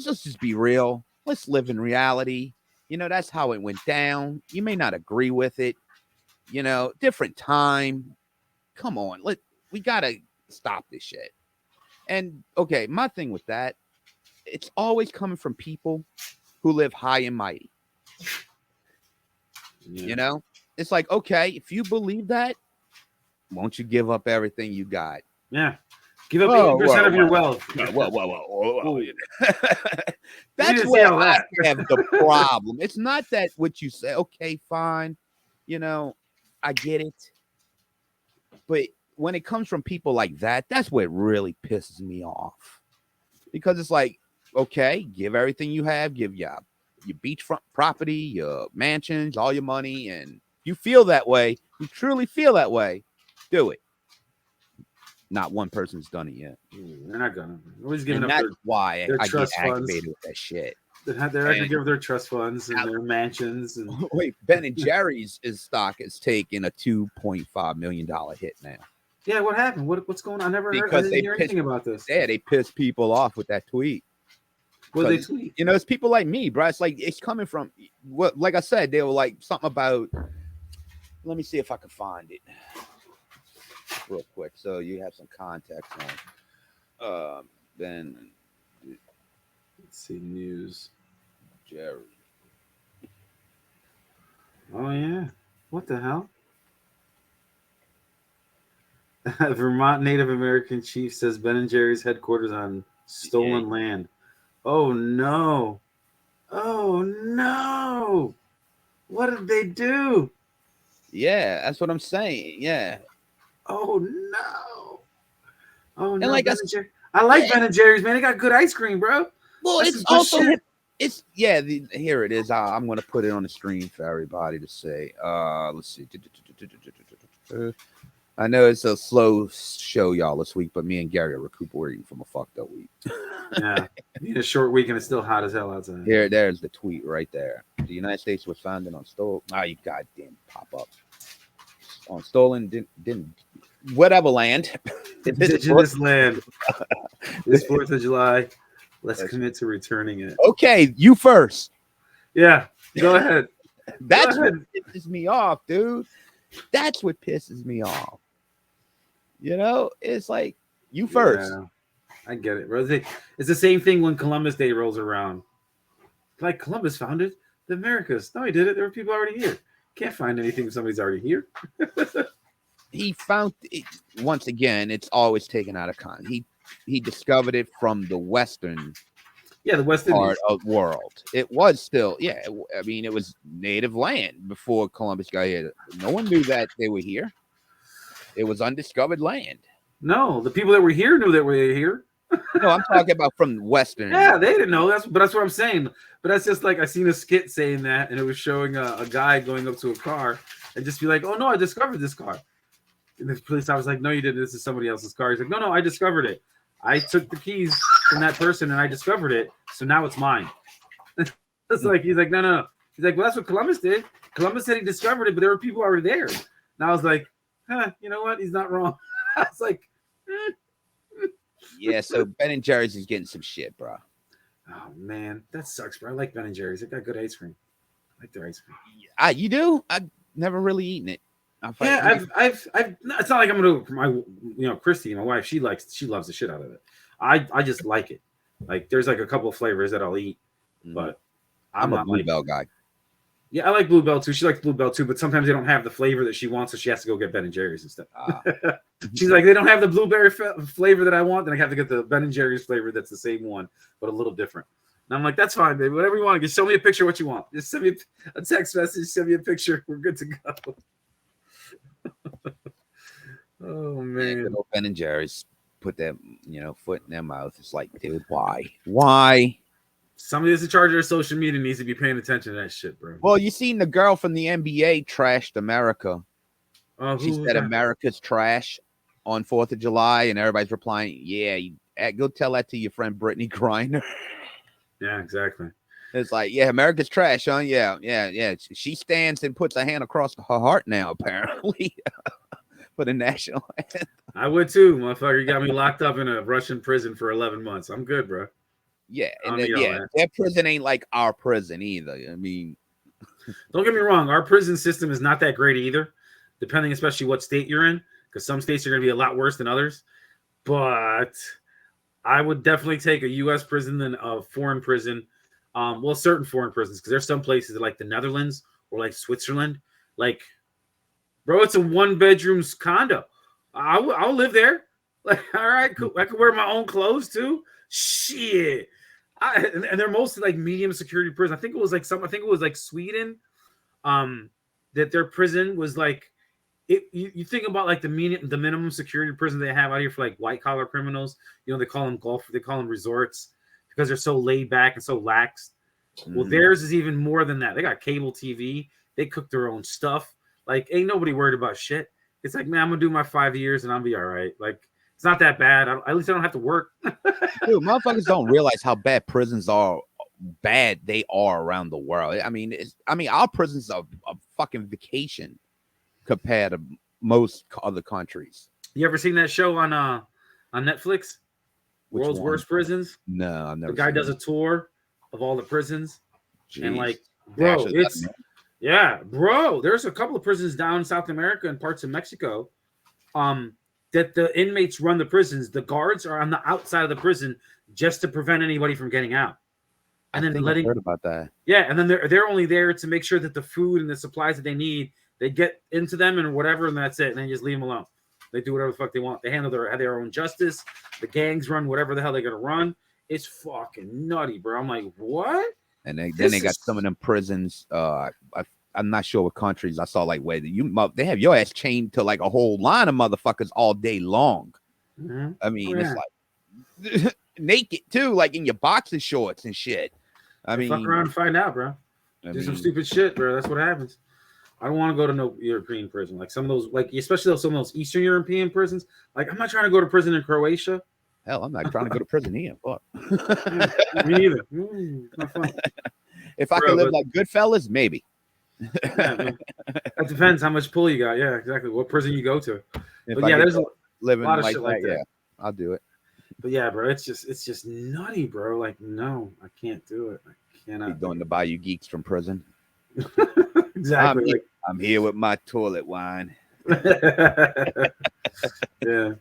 Let's just be real. Let's live in reality. You know, that's how it went down. You may not agree with it. You know, different time. Come on. We got to stop this shit. And okay, my thing with that, it's always coming from people who live high and mighty. Yeah. You know, it's like, okay, if you believe that, won't you give up everything you got? Yeah. Give up 80% of your wealth. Whoa. Ooh. That's didn't see where all I that. have the problem. It's not that what you say, okay, fine. You know, I get it. But when it comes from people like that, that's what really pisses me off. Because it's like, okay, give everything you have, give your beachfront property, your mansions, all your money, and you feel that way, you truly feel that way, do it. Not one person's done it yet. They're not gonna. Nobody's giving And up that's why their I get trust funds. aggravated with that shit. They're not gonna give their trust funds and their mansions. And Wait, Ben and Jerry's stock is taking a $2.5 million hit now. yeah, what happened? What's going on? I never heard. I Because didn't hear anything about this. Yeah, they piss people off with that tweet. What they 'Cause, tweet? You know, it's people like me, bro. It's like it's coming from what, like I said, they were like something about. Let me see if I can find it real quick, so you have some context on. Ben Let's see news. Jerry. Oh yeah. What the hell? Vermont Native American chief says Ben and Jerry's headquarters on stolen land. Oh no. Oh no. What did they do? Yeah, that's what I'm saying. Yeah. Oh no. Oh And no. like Ben and Jerry. I like Ben and Jerry's, man. They got good ice cream, bro. Well, That's it's some good also shit. it's here it is. I'm going to put it on the screen for everybody to see. Let's see. I know it's a slow show, y'all, this week, but me and Gary are recuperating from a fucked up week. Yeah, a short week and it's still hot as hell outside. There's the tweet right there. The United States was founded on stolen. You goddamn pop up on stolen. Didn't whatever land. Indigenous land. This 4th of July. Let's commit to returning it. Okay, you first. Yeah, go ahead. That's what pisses me off, dude. That's what pisses me off. You know, it's like you first. Yeah, I get it, bro. It's the same thing when Columbus Day rolls around. Like Columbus founded the Americas. No, he did it. There were people already here. Can't find anything if somebody's already here. He found it, once again. It's always taken out of context. He discovered it from the western, the West part Indies. of the world. It was still, I mean, it was native land before Columbus got here. No one knew that they were here. It was undiscovered land. No, the people that were here knew that we were here. No, I'm talking about from western. Yeah, they didn't know. That's what I'm saying. But that's just like I seen a skit saying that, and it was showing a guy going up to a car and just be like, "Oh no, I discovered this car." And the police officer was like, "No, you didn't. This is somebody else's car." He's like, "No, I discovered it. I took the keys from that person and I discovered it, so now it's mine." It's like he's like, no. He's like, "Well, that's what Columbus did. Columbus said he discovered it, but there were people already there." And I was like, you know what? He's not wrong. I was like, Yeah, so Ben and Jerry's is getting some shit, bro. oh man, that sucks, bro. I like Ben and Jerry's. They got good ice cream. I like their ice cream. You do? I've never really eaten it. Yeah, I've. It's not like I'm gonna. My, Christy, my wife, she loves the shit out of it. I just like it. Like, there's like a couple of flavors that I'll eat, but I'm a not Bluebell guy. Yeah, I like Bluebell too. She likes Bluebell too, but sometimes they don't have the flavor that she wants, so she has to go get Ben and Jerry's instead. She's like, they don't have the blueberry flavor that I want, then I have to get the Ben and Jerry's flavor that's the same one, but a little different. And I'm like, that's fine, baby. Whatever you want. Just show me a picture of what you want. Just send me a text message. Send me a picture. We're good to go. Oh man, Yeah, Ben and Jerry's put that foot in their mouth. It's like, dude, why? Somebody that's in charge of their social media needs to be paying attention to that shit, bro. Well, you seen the girl from the NBA trashed America. She said America's trash on 4th of July, and everybody's replying, yeah, go tell that to your friend Brittany Griner. Yeah, exactly. It's like, yeah, America's trash, huh? Yeah. She stands and puts a hand across her heart now, apparently, for the national anthem. I would too, motherfucker. You got me locked up in a Russian prison for 11 months. I'm good, bro. Yeah, and their prison ain't like our prison either. I mean, don't get me wrong. Our prison system is not that great either, depending especially what state you're in, because some states are going to be a lot worse than others. But I would definitely take a U.S. prison than a foreign prison. Well, certain foreign prisons, because there's some places like the Netherlands or like Switzerland. Like, bro, it's a 1-bedroom condo. I'll live there. Like, all right, cool. I could wear my own clothes too. Shit. And they're mostly like medium security prison. I think it was like Sweden. That their prison was like it. You think about like the minimum security prison they have out here for like white collar criminals. You know, they call them resorts because they're so laid back and so lax. Well, theirs is even more than that. They got cable TV. They cook their own stuff. Like, ain't nobody worried about shit. It's like, man, I'm gonna do my 5 years and I'll be all right. Like, it's not that bad. At least I don't have to work. Dude, motherfuckers don't realize how bad prisons are. Bad they are around the world. I mean, our prisons are a fucking vacation compared to most other countries. You ever seen that show on Netflix? World's Worst Prisons? No, I've never. The guy does a tour of all the prisons. Jeez. And like, bro, bro. There's a couple of prisons down in South America and parts of Mexico. That the inmates run the prisons. The guards are on the outside of the prison just to prevent anybody from getting out. And then I heard about that. Yeah, and then they're only there to make sure that the food and the supplies that they need, they get into them and whatever, and that's it. And then just leave them alone. They do whatever the fuck they want. They handle their own justice. The gangs run whatever the hell they're gonna run. It's fucking nutty, bro. I'm like, what? And then they got some of them prisons. I'm not sure what countries I saw, like where they have your ass chained to like a whole line of motherfuckers all day long. Mm-hmm. I mean, it's like naked too, like in your boxer shorts and shit. I mean, fuck around and find out, bro. Do some stupid shit, bro. That's what happens. I don't want to go to no European prison, like some of those, like especially some of those Eastern European prisons. Like, I'm not trying to go to prison in Croatia. Hell, I'm not trying to go to prison here. Fuck. Me neither. Not fun. If I could live like Goodfellas, maybe. That depends how much pull you got. Yeah, exactly. What prison you go to. But yeah, there's a lot of shit like that. Yeah, I'll do it. But yeah, bro, it's just nutty, bro. Like, no, I can't do it. I cannot. You're going to buy you geeks from prison. Exactly. I'm here with my toilet wine. Yeah.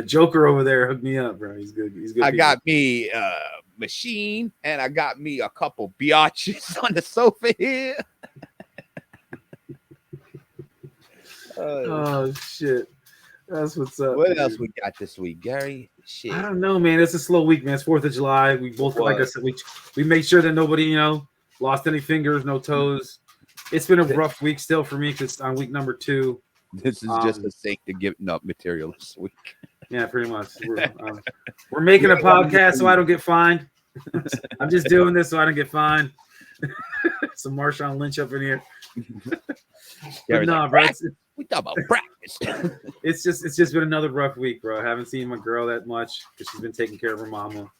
Joker over there hooked me up, bro. He's good. He's good. I got me a machine and I got me a couple biatches on the sofa here. Oh shit. That's what's up. What else we got this week, Gary? Shit. I don't know, man. It's a slow week, man. It's 4th of July. We both, like I said, we made sure that nobody, lost any fingers, no toes. It's been a rough week still for me because on week number 2. This is just the sake of giving up material this week. Yeah, pretty much. We're making a podcast so I don't get fined. I'm just doing this so I don't get fined. Some Marshawn Lynch up in here. But no, bro. We talk about practice. It's just been another rough week, bro. I haven't seen my girl that much because she's been taking care of her mama,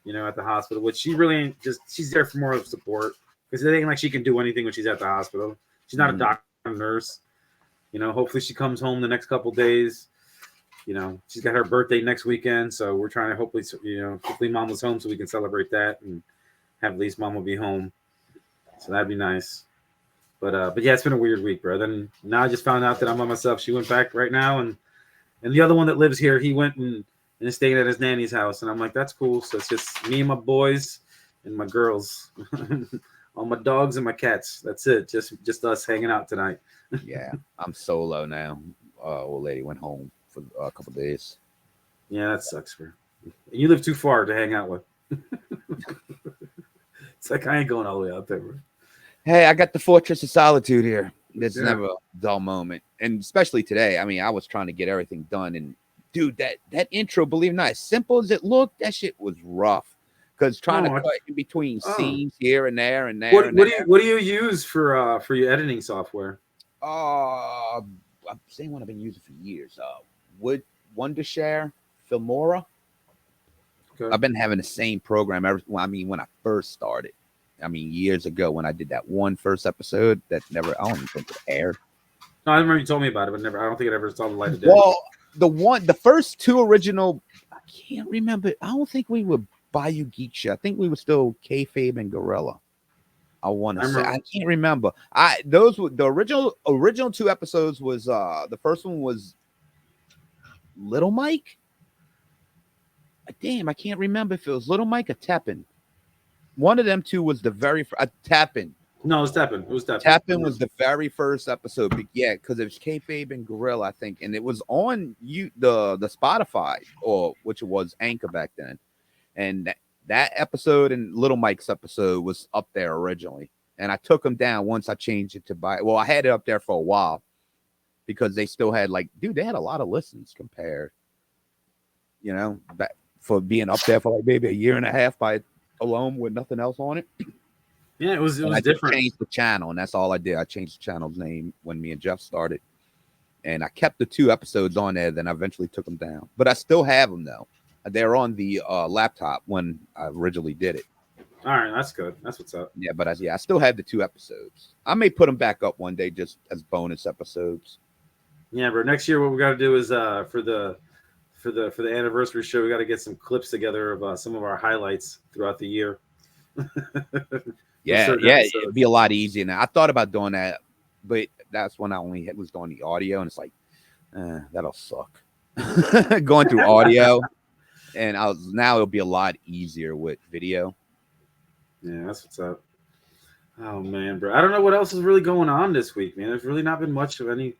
at the hospital. Which she really ain't she's there for more of support because it ain't like she can do anything when she's at the hospital. She's not a doctor or nurse. Hopefully she comes home the next couple days. She's got her birthday next weekend, so we're trying to hopefully mama's home so we can celebrate that and have at least mama be home. So that'd be nice. But yeah, it's been a weird week, bro. Then now I just found out that I'm by myself. She went back right now, and the other one that lives here, he went and stayed at his nanny's house, and I'm like, that's cool. So it's just me and my boys and my girls, all my dogs and my cats. That's it. Just us hanging out tonight. Yeah, I'm solo now. Old lady went home for a couple of days. Yeah, that sucks, bro. You live too far to hang out with. It's like I ain't going all the way out there, bro. Hey, I got the Fortress of Solitude here. It's never a dull moment. And especially today. I mean, I was trying to get everything done. And dude, that intro, believe it or not, as simple as it looked, that shit was rough. because trying to cut in between scenes here and there and there. What do you use for your editing software? I'm saying what I've been using for years. Wondershare, Filmora. Okay. I've been having the same program when I first started. Years ago when I did that first episode that I don't even think it aired. No, I remember you told me about it, but I don't think it ever saw the light of day. Well, the first two original, I can't remember. I don't think we were Bayou Geek Show. I think we were still Kayfabe and Gorilla. I want to say I can't remember. Those were the original two episodes. Was the first one was Little Mike. Damn, I can't remember if it was Little Mike or Teppin. One of them two was the very Teppin. No, it was Teppin. Teppin was the very first episode. But yeah, because it was Kayfabe and Gorilla, I think, and it was on the Spotify, which was Anchor back then, and that episode and Little Mike's episode was up there originally, and I took them down once I changed it to I had it up there for a while because they still had they had a lot of listens compared, for being up there for maybe a year and a half by alone with nothing else on it. Yeah, it was I different. I changed the channel, and that's all I did. I changed the channel's name when me and Jeff started, and I kept the 2 episodes on there. Then I eventually took them down, but I still have them though. They're on the laptop when I originally did it. All right, that's good. That's what's up. Yeah, but I still have the 2 episodes. I may put them back up one day just as bonus episodes. Yeah, bro. Next year, what we got to do is for the anniversary show, we got to get some clips together of some of our highlights throughout the year. Yeah, it'd be a lot easier now. I thought about doing that, but that's when I only was doing the audio, and it's like, that'll suck. Going through audio, and now it'll be a lot easier with video. Yeah, that's what's up. Oh man, bro, I don't know what else is really going on this week, man. There's really not been much of any.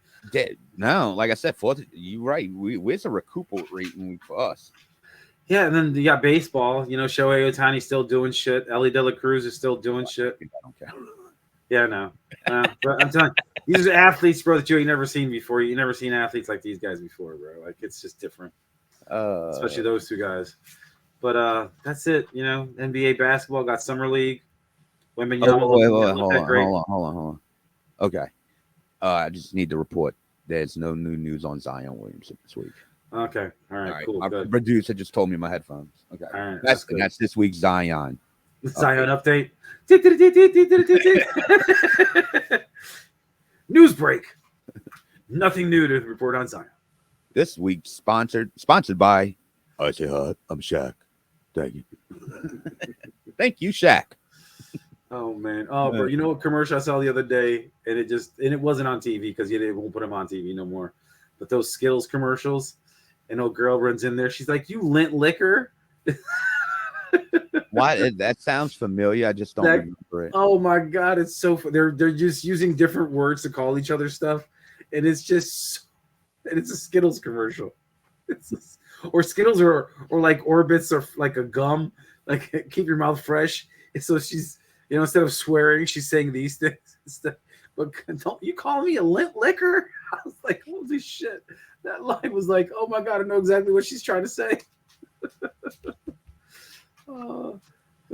No, like I said, you're right. It's a recuperating week for us. Yeah, and then you got baseball. Shohei Ohtani's still doing shit. Ellie De La Cruz is still doing shit. I don't care. Yeah, no. But I'm telling you, these are athletes, bro, that you ain't never seen before. You never seen athletes like these guys before, bro. It's just different. Especially those 2 guys. But that's it. NBA basketball got summer league. Women. Hold on. Okay. I just need to report. There's no new news on Zion Williamson this week. Okay. All right. Cool. My good. producer just told me my headphones. Okay. All right. That's this week's Zion. Zion update. News break. Nothing new to report on Zion. This week sponsored by I Say Hot. I'm Shaq. Thank you. Thank you, Shaq. Oh man. Oh, bro. You know what commercial I saw the other day, and it wasn't on TV because they won't put them on TV no more. But those Skittles commercials, and old girl runs in there. She's like, "You lint liquor." Why? That sounds familiar. I just don't remember it. Oh my god, it's so. They're just using different words to call each other stuff, and it's a Skittles commercial. Or Skittles or like Orbits or like a gum, like keep your mouth fresh. And so she's. Instead of swearing, she's saying these things. But don't you call me a lint liquor? I was like, holy shit. That line was like, oh my God, I know exactly what she's trying to say.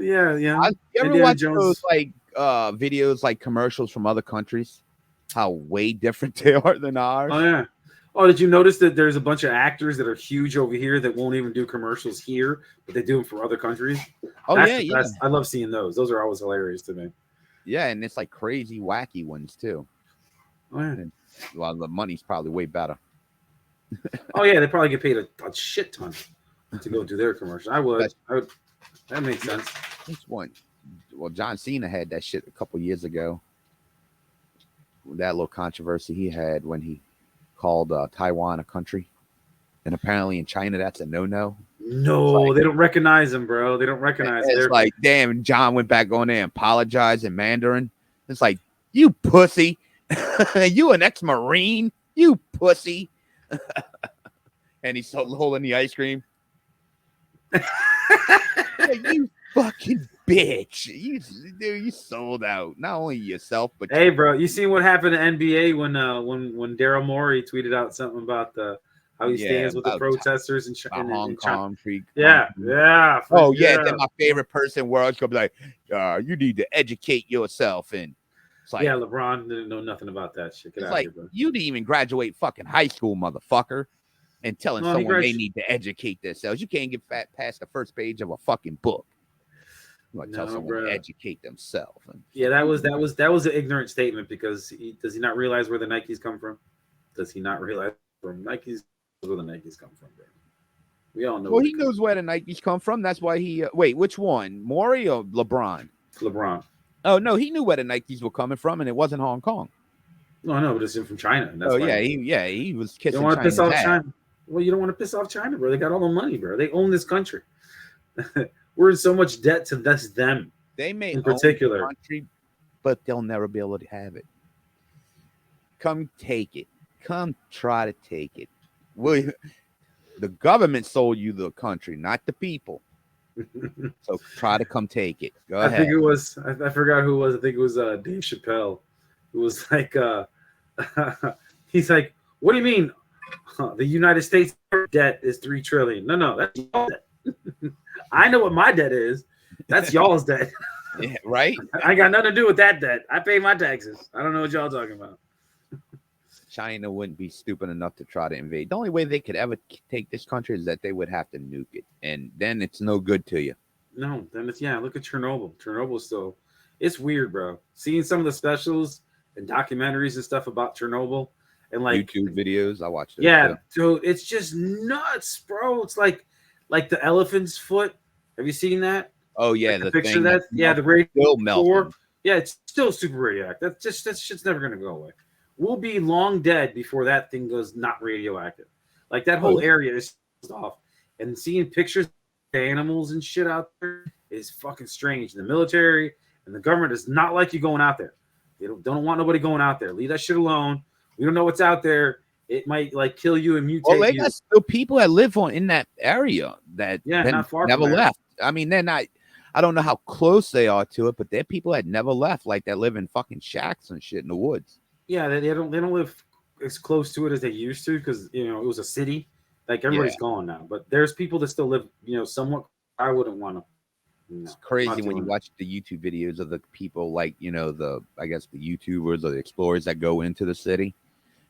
Yeah. You ever watch those videos, like commercials from other countries? How way different they are than ours. Oh, yeah. Oh, did you notice that there's a bunch of actors that are huge over here that won't even do commercials here, but they do them for other countries? Oh, That's yeah. I love seeing those. Those are always hilarious to me. Yeah, and it's like crazy, wacky ones too. Oh, yeah. And, well, the money's probably way better. Oh, yeah, they probably get paid a shit ton to go do their commercial. I would. That makes sense. This one. Well, John Cena had that shit a couple years ago. That little controversy he had when he called Taiwan a country, and apparently in China that's a no. No, they don't recognize him, bro. They don't recognize. It's like, damn. John went back on there and apologized in Mandarin. It's like, you pussy, you an ex-Marine, you pussy, and he's holding the ice cream. You fucking bitch! You sold out. Not only yourself, but hey, bro, you seen what happened to NBA when Daryl Morey tweeted out something about how he stands with the about protesters and Hong Kong. Yeah. Oh yeah, then my favorite person in the world is gonna be like, you need to educate yourself. And it's like, yeah, LeBron didn't know nothing about that shit. Get it's out like of here, bro. you didn't even graduate fucking high school, motherfucker, and telling No, someone they need to educate themselves. You can't get past the first page of a fucking book. You want to tell someone to educate themselves. Yeah, that was an ignorant statement because does he not realize where the Nikes come from? Does he not realize where the Nikes come from, bro? We all know. Well, he knows where the Nikes come from. That's why he wait. Which one, Maury or LeBron? LeBron. Oh no, he knew where the Nikes were coming from, and it wasn't Hong Kong. No, no, but it's from China. And that's he was kissing. You don't want to piss off ass. China. Well, you don't want to piss off China, bro. They got all the money, bro. They own this country. We're in so much debt to them. They may in particular, own the country, but they'll never be able to have it. Come take it. Come try to take it. The government sold you the country, not the people. So try to come take it. Go ahead. I think it was. I forgot who it was. I think it was Dave Chappelle. It was like, he's like, "What do you mean? The United States debt is $3 trillion? No, that's y'all debt. I know what my debt is. That's y'all's debt. Yeah, right? I got nothing to do with that debt. I pay my taxes. I don't know what y'all talking about." China wouldn't be stupid enough to try to invade. The only way they could ever take this country is that they would have to nuke it, and then it's no good to you. No, then it's look at Chernobyl. Chernobyl's still, it's weird, bro. Seeing some of the specials and documentaries and stuff about Chernobyl and like YouTube videos, I watched it. Yeah, dude, it's just nuts, bro. It's like the elephant's foot. Have you seen that? Oh yeah, like the picture of that. Yeah, the radio still melting. Yeah, it's still super radioactive. That shit's never gonna go away. We'll be long dead before that thing goes not radioactive. Like that whole area is off. And seeing pictures of animals and shit out there is fucking strange. The military and the government does not like you going out there. They don't want nobody going out there. Leave that shit alone. We don't know what's out there. It might like kill you and mutate they got still people that live in that area that not far never from left. I mean, they're not. I don't know how close they are to it, but they're people that never left, like that live in fucking shacks and shit in the woods. Yeah, they don't live as close to it as they used to because it was a city. Like everybody's gone now, but there's people that still live, somewhat. I wouldn't want to. It's crazy when you watch the YouTube videos of the people, like the YouTubers or the explorers that go into the city,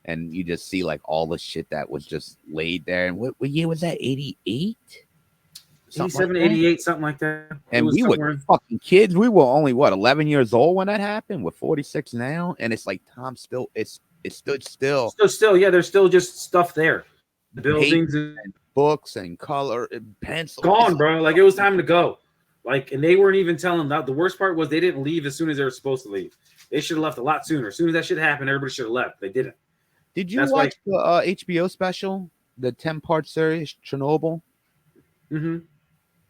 and you just see like all the shit that was just laid there. And what year was that? 88. 87, 88, something like that. And we were fucking kids. We were only 11 years old when that happened. We're 46 now, and it's like Tom still. It stood still. Still, yeah. There's still just stuff there. The buildings and books and color and pencils. Gone, bro. Like it was time to go. Like, and they weren't even telling that. The worst part was they didn't leave as soon as they were supposed to leave. They should have left a lot sooner. As soon as that shit happened, everybody should have left. They didn't. Did you watch the HBO special, the 10-part series Chernobyl? Mm-hmm.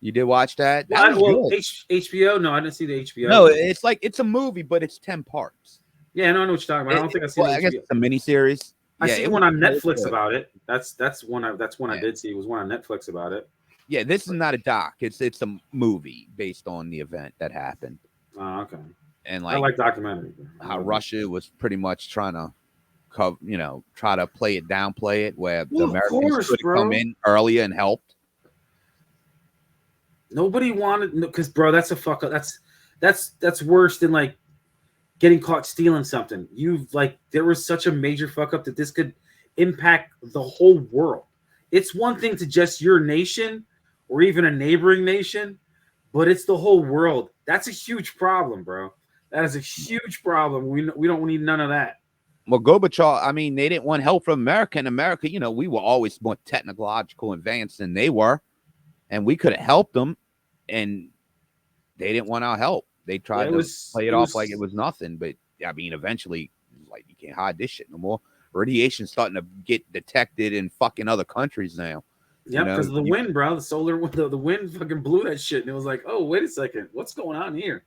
You did watch that? HBO? No, I didn't see the HBO. No, it's a movie, but it's 10 parts. Yeah, I know what you're talking about. I don't think I've seen. I guess it's a miniseries. I see one on Netflix about it. That's one I did see. It was one on Netflix about it. Yeah, this is not a doc. It's a movie based on the event that happened. Oh, okay. And I like documentaries. How Russia was pretty much trying to try to downplay it, where the Americans could come in earlier and helped. Nobody wanted, because bro, that's a fuck up. That's worse than like getting caught stealing something. There was such a major fuck up that this could impact the whole world. It's one thing to just your nation or even a neighboring nation, but it's the whole world. That's a huge problem, bro. That is a huge problem. We don't need none of that. Well, Gorbachev, I mean, they didn't want help from America. And America, we were always more technological advanced than they were. And we could have helped them. And they didn't want our help. They tried to play it off like it was nothing. But, I mean, eventually, like, you can't hide this shit no more. Radiation's starting to get detected in fucking other countries now. Yeah, because of the wind, bro. The wind fucking blew that shit. And it was like, oh, wait a second. What's going on here?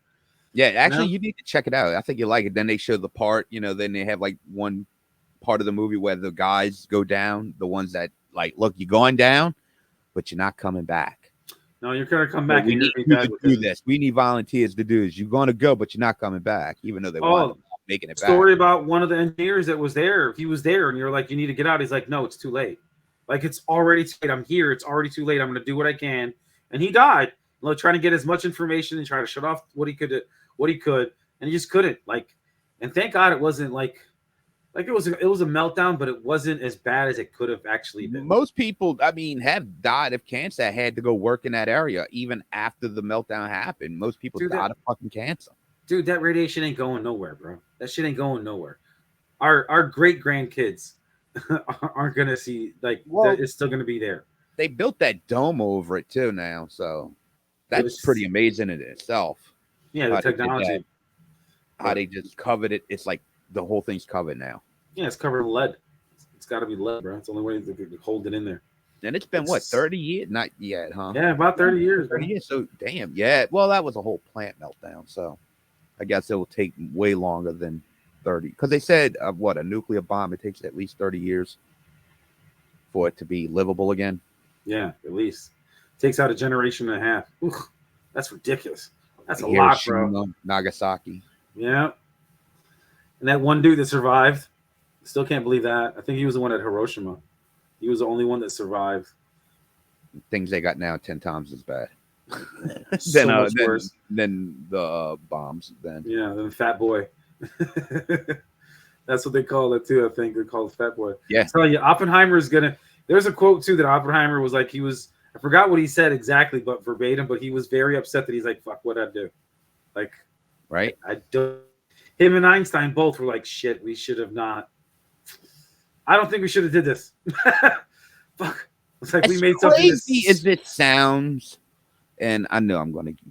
Yeah, actually, you need to check it out. I think you like it. Then they show the part, then they have like one part of the movie where the guys go down, the ones that like, look, you're going down, but you're not coming back. No, you're going to come back. We need you to do this. We need volunteers to do this. You're going to go, but you're not coming back, even though they want making it back. Story about one of the engineers that was there. He was there, and you're like, you need to get out. He's like, no, it's too late. Like, it's already too late. I'm here. It's already too late. I'm going to do what I can. And he died, trying to get as much information and try to shut off what he could, and he just couldn't. Like, and thank God it wasn't like it was a meltdown, but it wasn't as bad as it could have actually been. Most people, I mean, have died of cancer that had to go work in that area even after the meltdown happened. Most people died of fucking cancer. Dude, that radiation ain't going nowhere, bro. That shit ain't going nowhere. Our great grandkids aren't gonna see, like, it's still gonna be there. They built that dome over it too now, so that's pretty amazing in itself. Yeah, the technology. How they just covered it. It's like the whole thing's covered now. Yeah, it's covered in lead. It's got to be lead, bro. It's the only way to hold it in there. And it's been what, 30 years? Not yet, huh? Yeah, about 30 years. 30 years. So damn, yeah. Well, that was a whole plant meltdown. So I guess it will take way longer than 30. Because they said a nuclear bomb, it takes at least 30 years for it to be livable again. Yeah, at least. It takes out a generation and a half. Oof, that's ridiculous. That's a lot, bro. Nagasaki. Yeah. And that one dude that survived, still can't believe that. I think he was the one at Hiroshima. He was the only one that survived. Things they got now 10 times as bad. So much worse than the bombs. Then than Fat Boy. That's what they call it too. I think they call it Fat Boy. Yeah. I tell you, Oppenheimer is gonna. There's a quote too that Oppenheimer was like, I forgot what he said exactly, but verbatim. But he was very upset that he's like, "Fuck, what'd I do?" Like, right? I don't. Him and Einstein both were like, "Shit, we should have not." I don't think we should have did this. Fuck. It's like we made something crazy as it sounds. And I know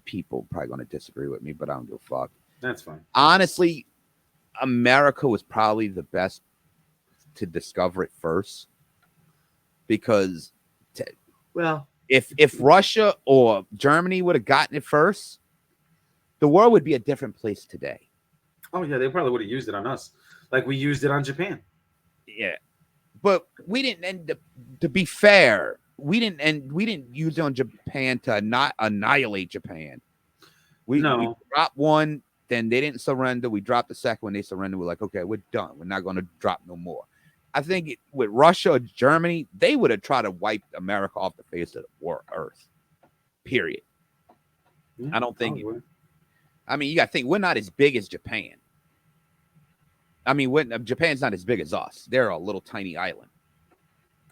people probably gonna disagree with me, but I don't give a fuck. That's fine. Honestly, America was probably the best to discover it first. Because if Russia or Germany would have gotten it first, the world would be a different place today. Oh yeah, they probably would have used it on us, like we used it on Japan. Yeah, but we didn't. And to be fair, we didn't use it on Japan to not annihilate Japan. We dropped one, then they didn't surrender. We dropped the second one, they surrendered. We're like, okay, we're done. We're not going to drop no more. I think with Russia or Germany, they would have tried to wipe America off the face of the earth. Period. Yeah, I don't think. I mean, you got to think we're not as big as Japan. I mean, Japan's not as big as us. They're a little tiny island.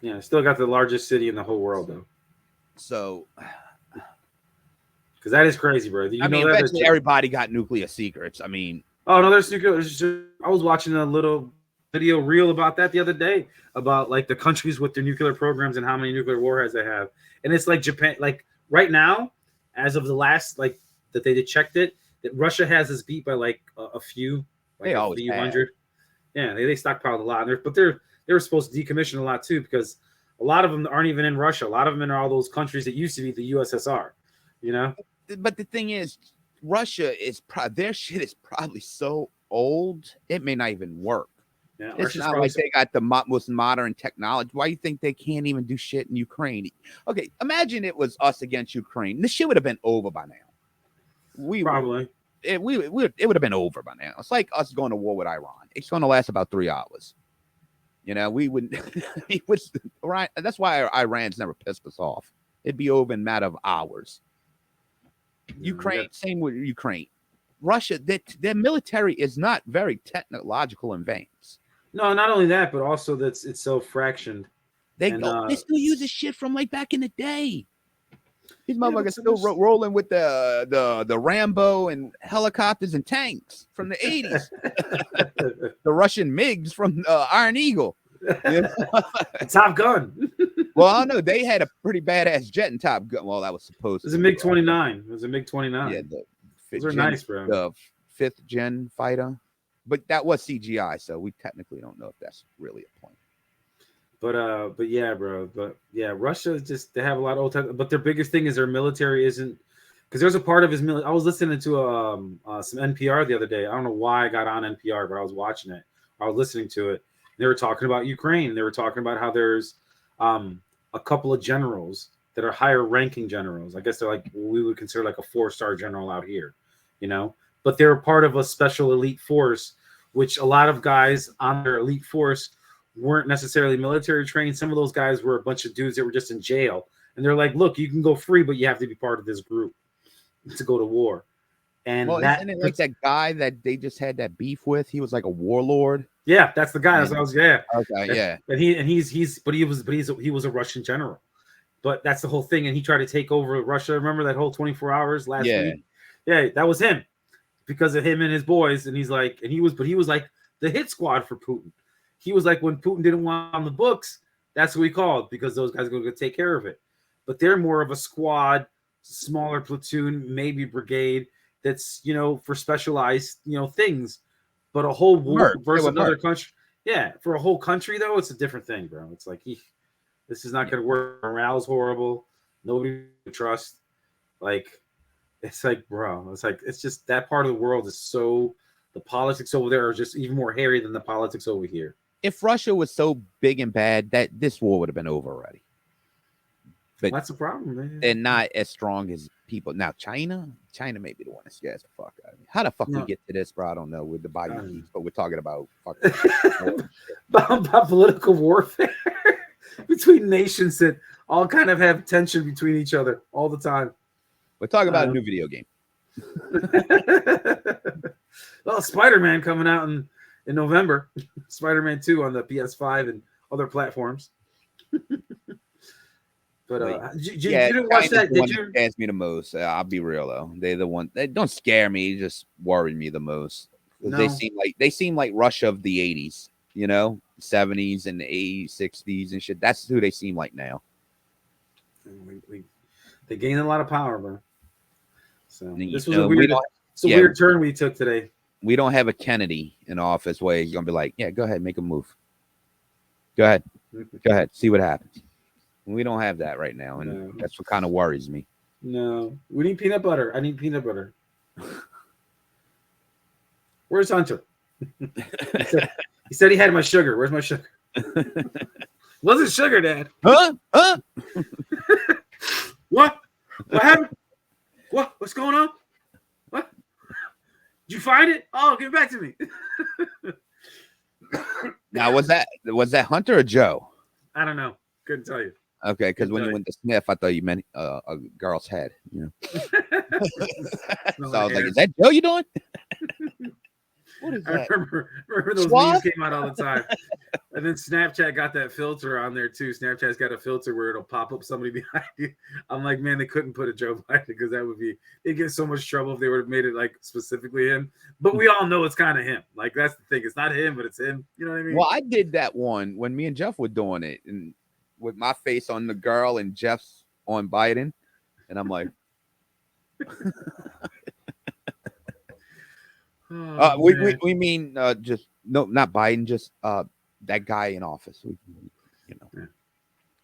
Yeah, still got the largest city in the whole world, though. So, because that is crazy, bro. I mean, eventually everybody got nuclear secrets. I mean, oh no, there's nuclear. I was watching a little video reel about that the other day, about like the countries with their nuclear programs and how many nuclear warheads they have. And it's like Japan, like right now, as of the last, like that they checked it, that Russia has us beat by like a few, like they always a few hundred. Yeah, they stockpiled a lot, but they were supposed to decommission a lot too, because a lot of them aren't even in Russia. A lot of them are all those countries that used to be the USSR, you know. But the thing is, Russia is their shit is probably so old it may not even work. Yeah, it's not like they got the most modern technology. Why do you think they can't even do shit in Ukraine? Okay, imagine it was us against Ukraine. This shit would have been over by now. Probably. It would have been over by now. It's like us going to war with Iran. It's going to last about 3 hours. You know, we wouldn't. Right. That's why Iran's never pissed us off. It'd be over in a matter of hours. Ukraine, same with Ukraine. Russia, their military is not very technological advanced. No, not only that, but also it's so fractioned. They still use this shit from like back in the day. These motherfuckers still rolling with the Rambo and helicopters and tanks from the 80s. The Russian MiGs from Iron Eagle. Top Gun. Well, I don't know. They had a pretty badass jet in Top Gun. Well, that was supposed to. It was a MiG-29. It was a MiG-29. Yeah, those are nice, bro. The 5th gen fighter. But that was CGI, so we technically don't know if that's really a point. But yeah, bro. But yeah, Russia they have a lot of old tech, but their biggest thing is their military isn't, because there's a part of his military. I was listening to some NPR the other day. I don't know why I got on NPR, but I was watching it. I was listening to it. They were talking about Ukraine. They were talking about how there's a couple of generals that are higher ranking generals. I guess they're like, we would consider like a 4-star general out here, you know, but they're part of a special elite force, which a lot of guys on their elite force weren't necessarily military trained. Some of those guys were a bunch of dudes that were just in jail, and they're like, "Look, you can go free, but you have to be part of this group to go to war." And Well, isn't it like that guy that they just had that beef with? He was like a warlord. Yeah, that's the guy. Okay, yeah. And he was a Russian general. But that's the whole thing. And he tried to take over Russia. Remember that whole 24 hours last week? Yeah, that was him because of him and his boys. And he was like the hit squad for Putin. He was like, when Putin didn't want on the books, that's who he called, because those guys are going to take care of it. But they're more of a squad, smaller platoon, maybe brigade. That's, for specialized, things. But a whole war versus another country. Yeah, for a whole country, though, it's a different thing, bro. It's like, this is not going to work. Morale's horrible. Nobody to trust. Like, it's like, bro, it's just that part of the world is so, the politics over there are just even more hairy than the politics over here. If Russia was so big and bad, that this war would have been over already. But that's the problem, man. They're not as strong as people. Now, China may be the one that scares the fuck out of me. How the fuck we get to this, bro? I don't know, with the Biden, but we're talking about about political warfare between nations that all kind of have tension between each other all the time. We're talking about a new video game. Well, Spider-Man coming out in November. Spider-Man 2 on the PS5 and other platforms. But you didn't watch that, did you? Scares me the most. I'll be real though. They're the one. They don't scare me. Just worry me the most. No. They seem like Russia of the 80s. 70s and 80s, 60s and shit. That's who they seem like now. They gained a lot of power, bro. So this was a weird turn we took today. We don't have a Kennedy in office where he's gonna be like, yeah, go ahead, make a move. Go ahead, see what happens. We don't have that right now, and that's what kind of worries me. No, we need peanut butter. I need peanut butter. Where's Hunter? He said he had my sugar. Where's my sugar? Wasn't sugar, Dad? Huh? What? What happened? What's going on? What? Did you find it? Oh, give it back to me. Now, was that Hunter or Joe? I don't know. Couldn't tell you. Okay, because when you went to sniff, I thought you meant a girl's head. So I was like, "Is that Joe you doing?" What is that? I remember those memes came out all the time. And then Snapchat got that filter on there too. Snapchat's got a filter where it'll pop up somebody behind you. I'm like, man, they couldn't put a Joe behind it because that would be, they'd get so much trouble if they would have made it like specifically him. But we all know it's kind of him. Like, that's the thing. It's not him, but it's him. You know what I mean? Well, I did that one when me and Jeff were doing it, and with my face on the girl and Jeff's on Biden, and I'm like, we mean just no, not Biden, just that guy in office.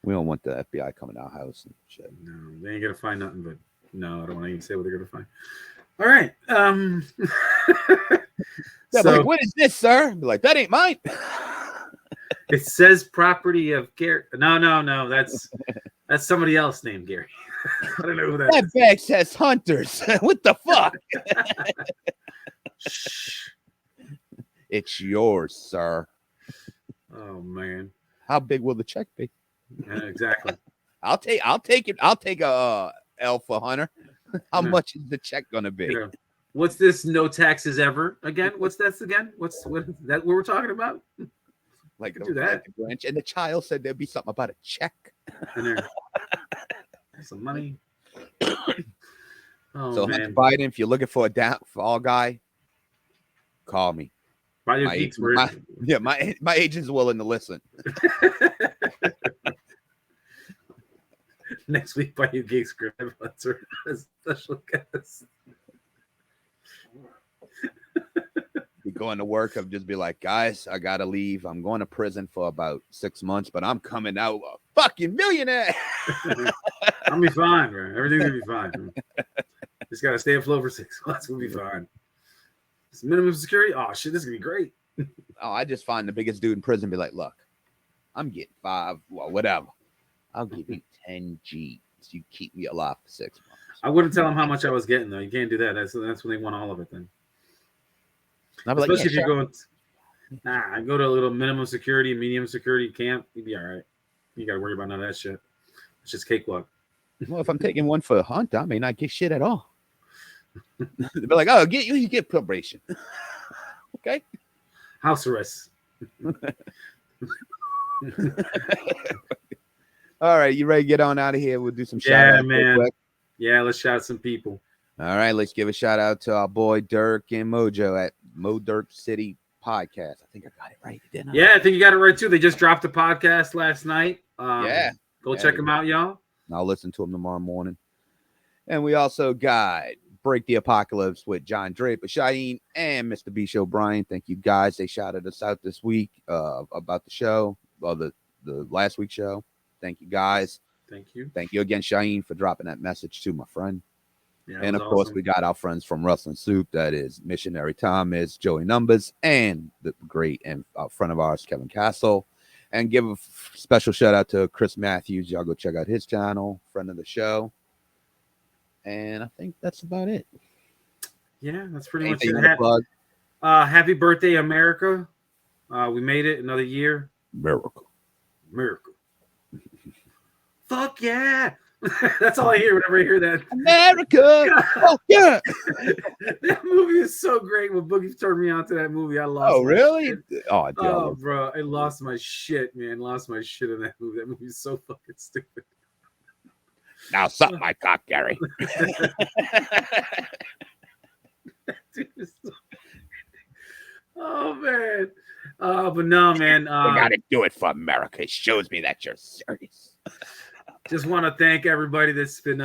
We don't want the FBI coming to our house and shit. No, they ain't gonna find nothing. But no, I don't want to even say what they're gonna find. All right. So, like, what is this, sir? Be like, that ain't mine. It says property of Gary. No. That's somebody else named Gary. I don't know who that is. That bag says Hunters. What the fuck? It's yours, sir. Oh man. How big will the check be? Yeah, exactly. I'll take it. I'll take a L for Hunter. How much is the check gonna be? Yeah. What's this? No taxes ever again? What's that again? What is that? What we're talking about? Like do that. Branch. And the child said there'd be something about a check. Some money. So Hunter Biden, if you're looking for a fall guy, call me. My agent's willing to listen. Next week, Bayou Geeks grab Hunter as special guest. Be going to work, I'll just be like, guys, I gotta leave. I'm going to prison for about 6 months, but I'm coming out a fucking millionaire. I'll be fine, bro. Everything's gonna be fine. Bro. Just gotta stay afloat for 6 months. We'll be fine. It's minimum security. Oh shit, this is gonna be great. Oh, I just find the biggest dude in prison and be like, look, I'm getting 5, well, whatever. I'll give you 10 G's. You keep me alive for 6 months. I wouldn't tell him how much I was getting, though. You can't do that. That's when they want all of it then. Especially if you're going. Nah, I go to a little minimum security, medium security camp. You'd be all right. You got to worry about none of that shit. It's just cakewalk. Well, if I'm taking one for a hunt, I may not get shit at all. They'll be like, oh, you get probation. Okay. House arrest. All right, you ready to get on out of here? We'll do some shout outs. Man. Yeah, let's shout some people. All right, let's give a shout out to our boy Dirk and Mojo at Mo Dirk City Podcast. I think I got it right, didn't I? Yeah, I think you got it right too. They just dropped a podcast last night. Go check them out, y'all. I'll listen to them tomorrow morning. And we also got Break the Apocalypse with John Draper, Shaheen, and Mr. B Show Brian. Thank you guys. They shouted us out this week about the show, the last week's show. Thank you guys. Thank you. Thank you again, Shaheen, for dropping that message to my friend. Yeah, and of course, we got our friends from Rustling Soup. That is Missionary Thomas, Joey Numbers, and the great and friend of ours, Kevin Castle. And give a special shout out to Chris Matthews. Y'all go check out his channel, friend of the show. And I think that's about it. Yeah, that's pretty Anything much you want to plug? Happy birthday, America. We made it another year. Miracle. Fuck yeah. That's all I hear whenever I hear that. America. Oh, yeah. That movie is so great. When Boogie turned me on to that movie, I lost. Oh, really? Oh, bro. I lost my shit, man. Lost my shit in that movie. That movie is so fucking stupid. Now suck my cock, Gary. Oh, man. But no, man. You got to do it for America. It shows me that you're serious. Just want to thank everybody that's been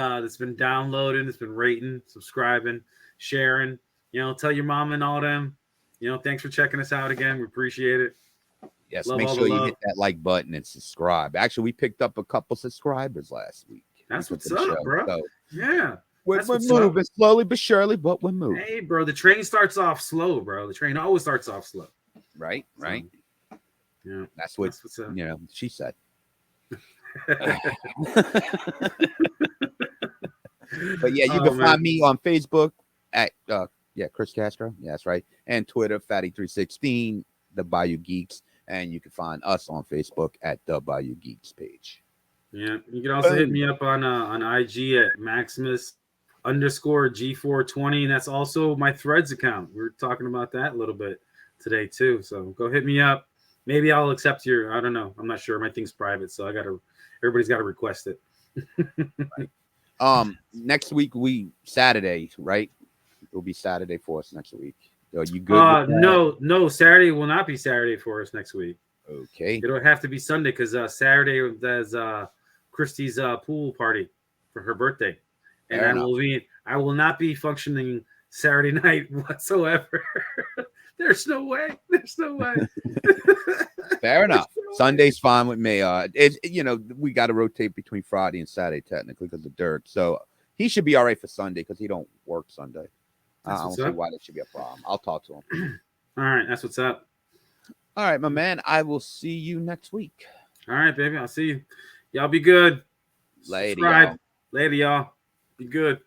downloading, that's been rating, subscribing, sharing. Tell your mom and all them. Thanks for checking us out again. We appreciate it. Yes, make sure you hit that like button and subscribe. Actually, we picked up a couple subscribers last week. That's what's up, bro. So, yeah. We're moving slowly but surely, but we're moving. Hey, bro, the train starts off slow, bro. The train always starts off slow. Right. Yeah. That's what's she said. But yeah, you can find me on Facebook at Chris Castro. Yeah, that's right. And Twitter, Phatty316, the Bayou Geeks. And you can find us on Facebook at the Bayou Geeks page. Yeah, you can also hit me up on IG at Maximus_G420, and that's also my Threads account. We were talking about that a little bit today too. So go hit me up. Maybe I'll accept I don't know. I'm not sure. My thing's private, so everybody's got to request it. Right. Next week Saturday, right? It'll be Saturday for us next week. Are you good? No, Saturday will not be Saturday for us next week. Okay. It'll have to be Sunday because Saturday there's Christy's pool party for her birthday, and I will not be functioning Saturday night whatsoever. There's no way. Fair enough. Sunday's fine with me. We got to rotate between Friday and Saturday technically because of Dirk. So he should be all right for Sunday because he don't work Sunday. I don't see why that should be a problem. I'll talk to him. All right, that's what's up. All right, my man. I will see you next week. All right, baby. I'll see you. Y'all be good. Later, Subscribe. y'all. Later, y'all. Be good.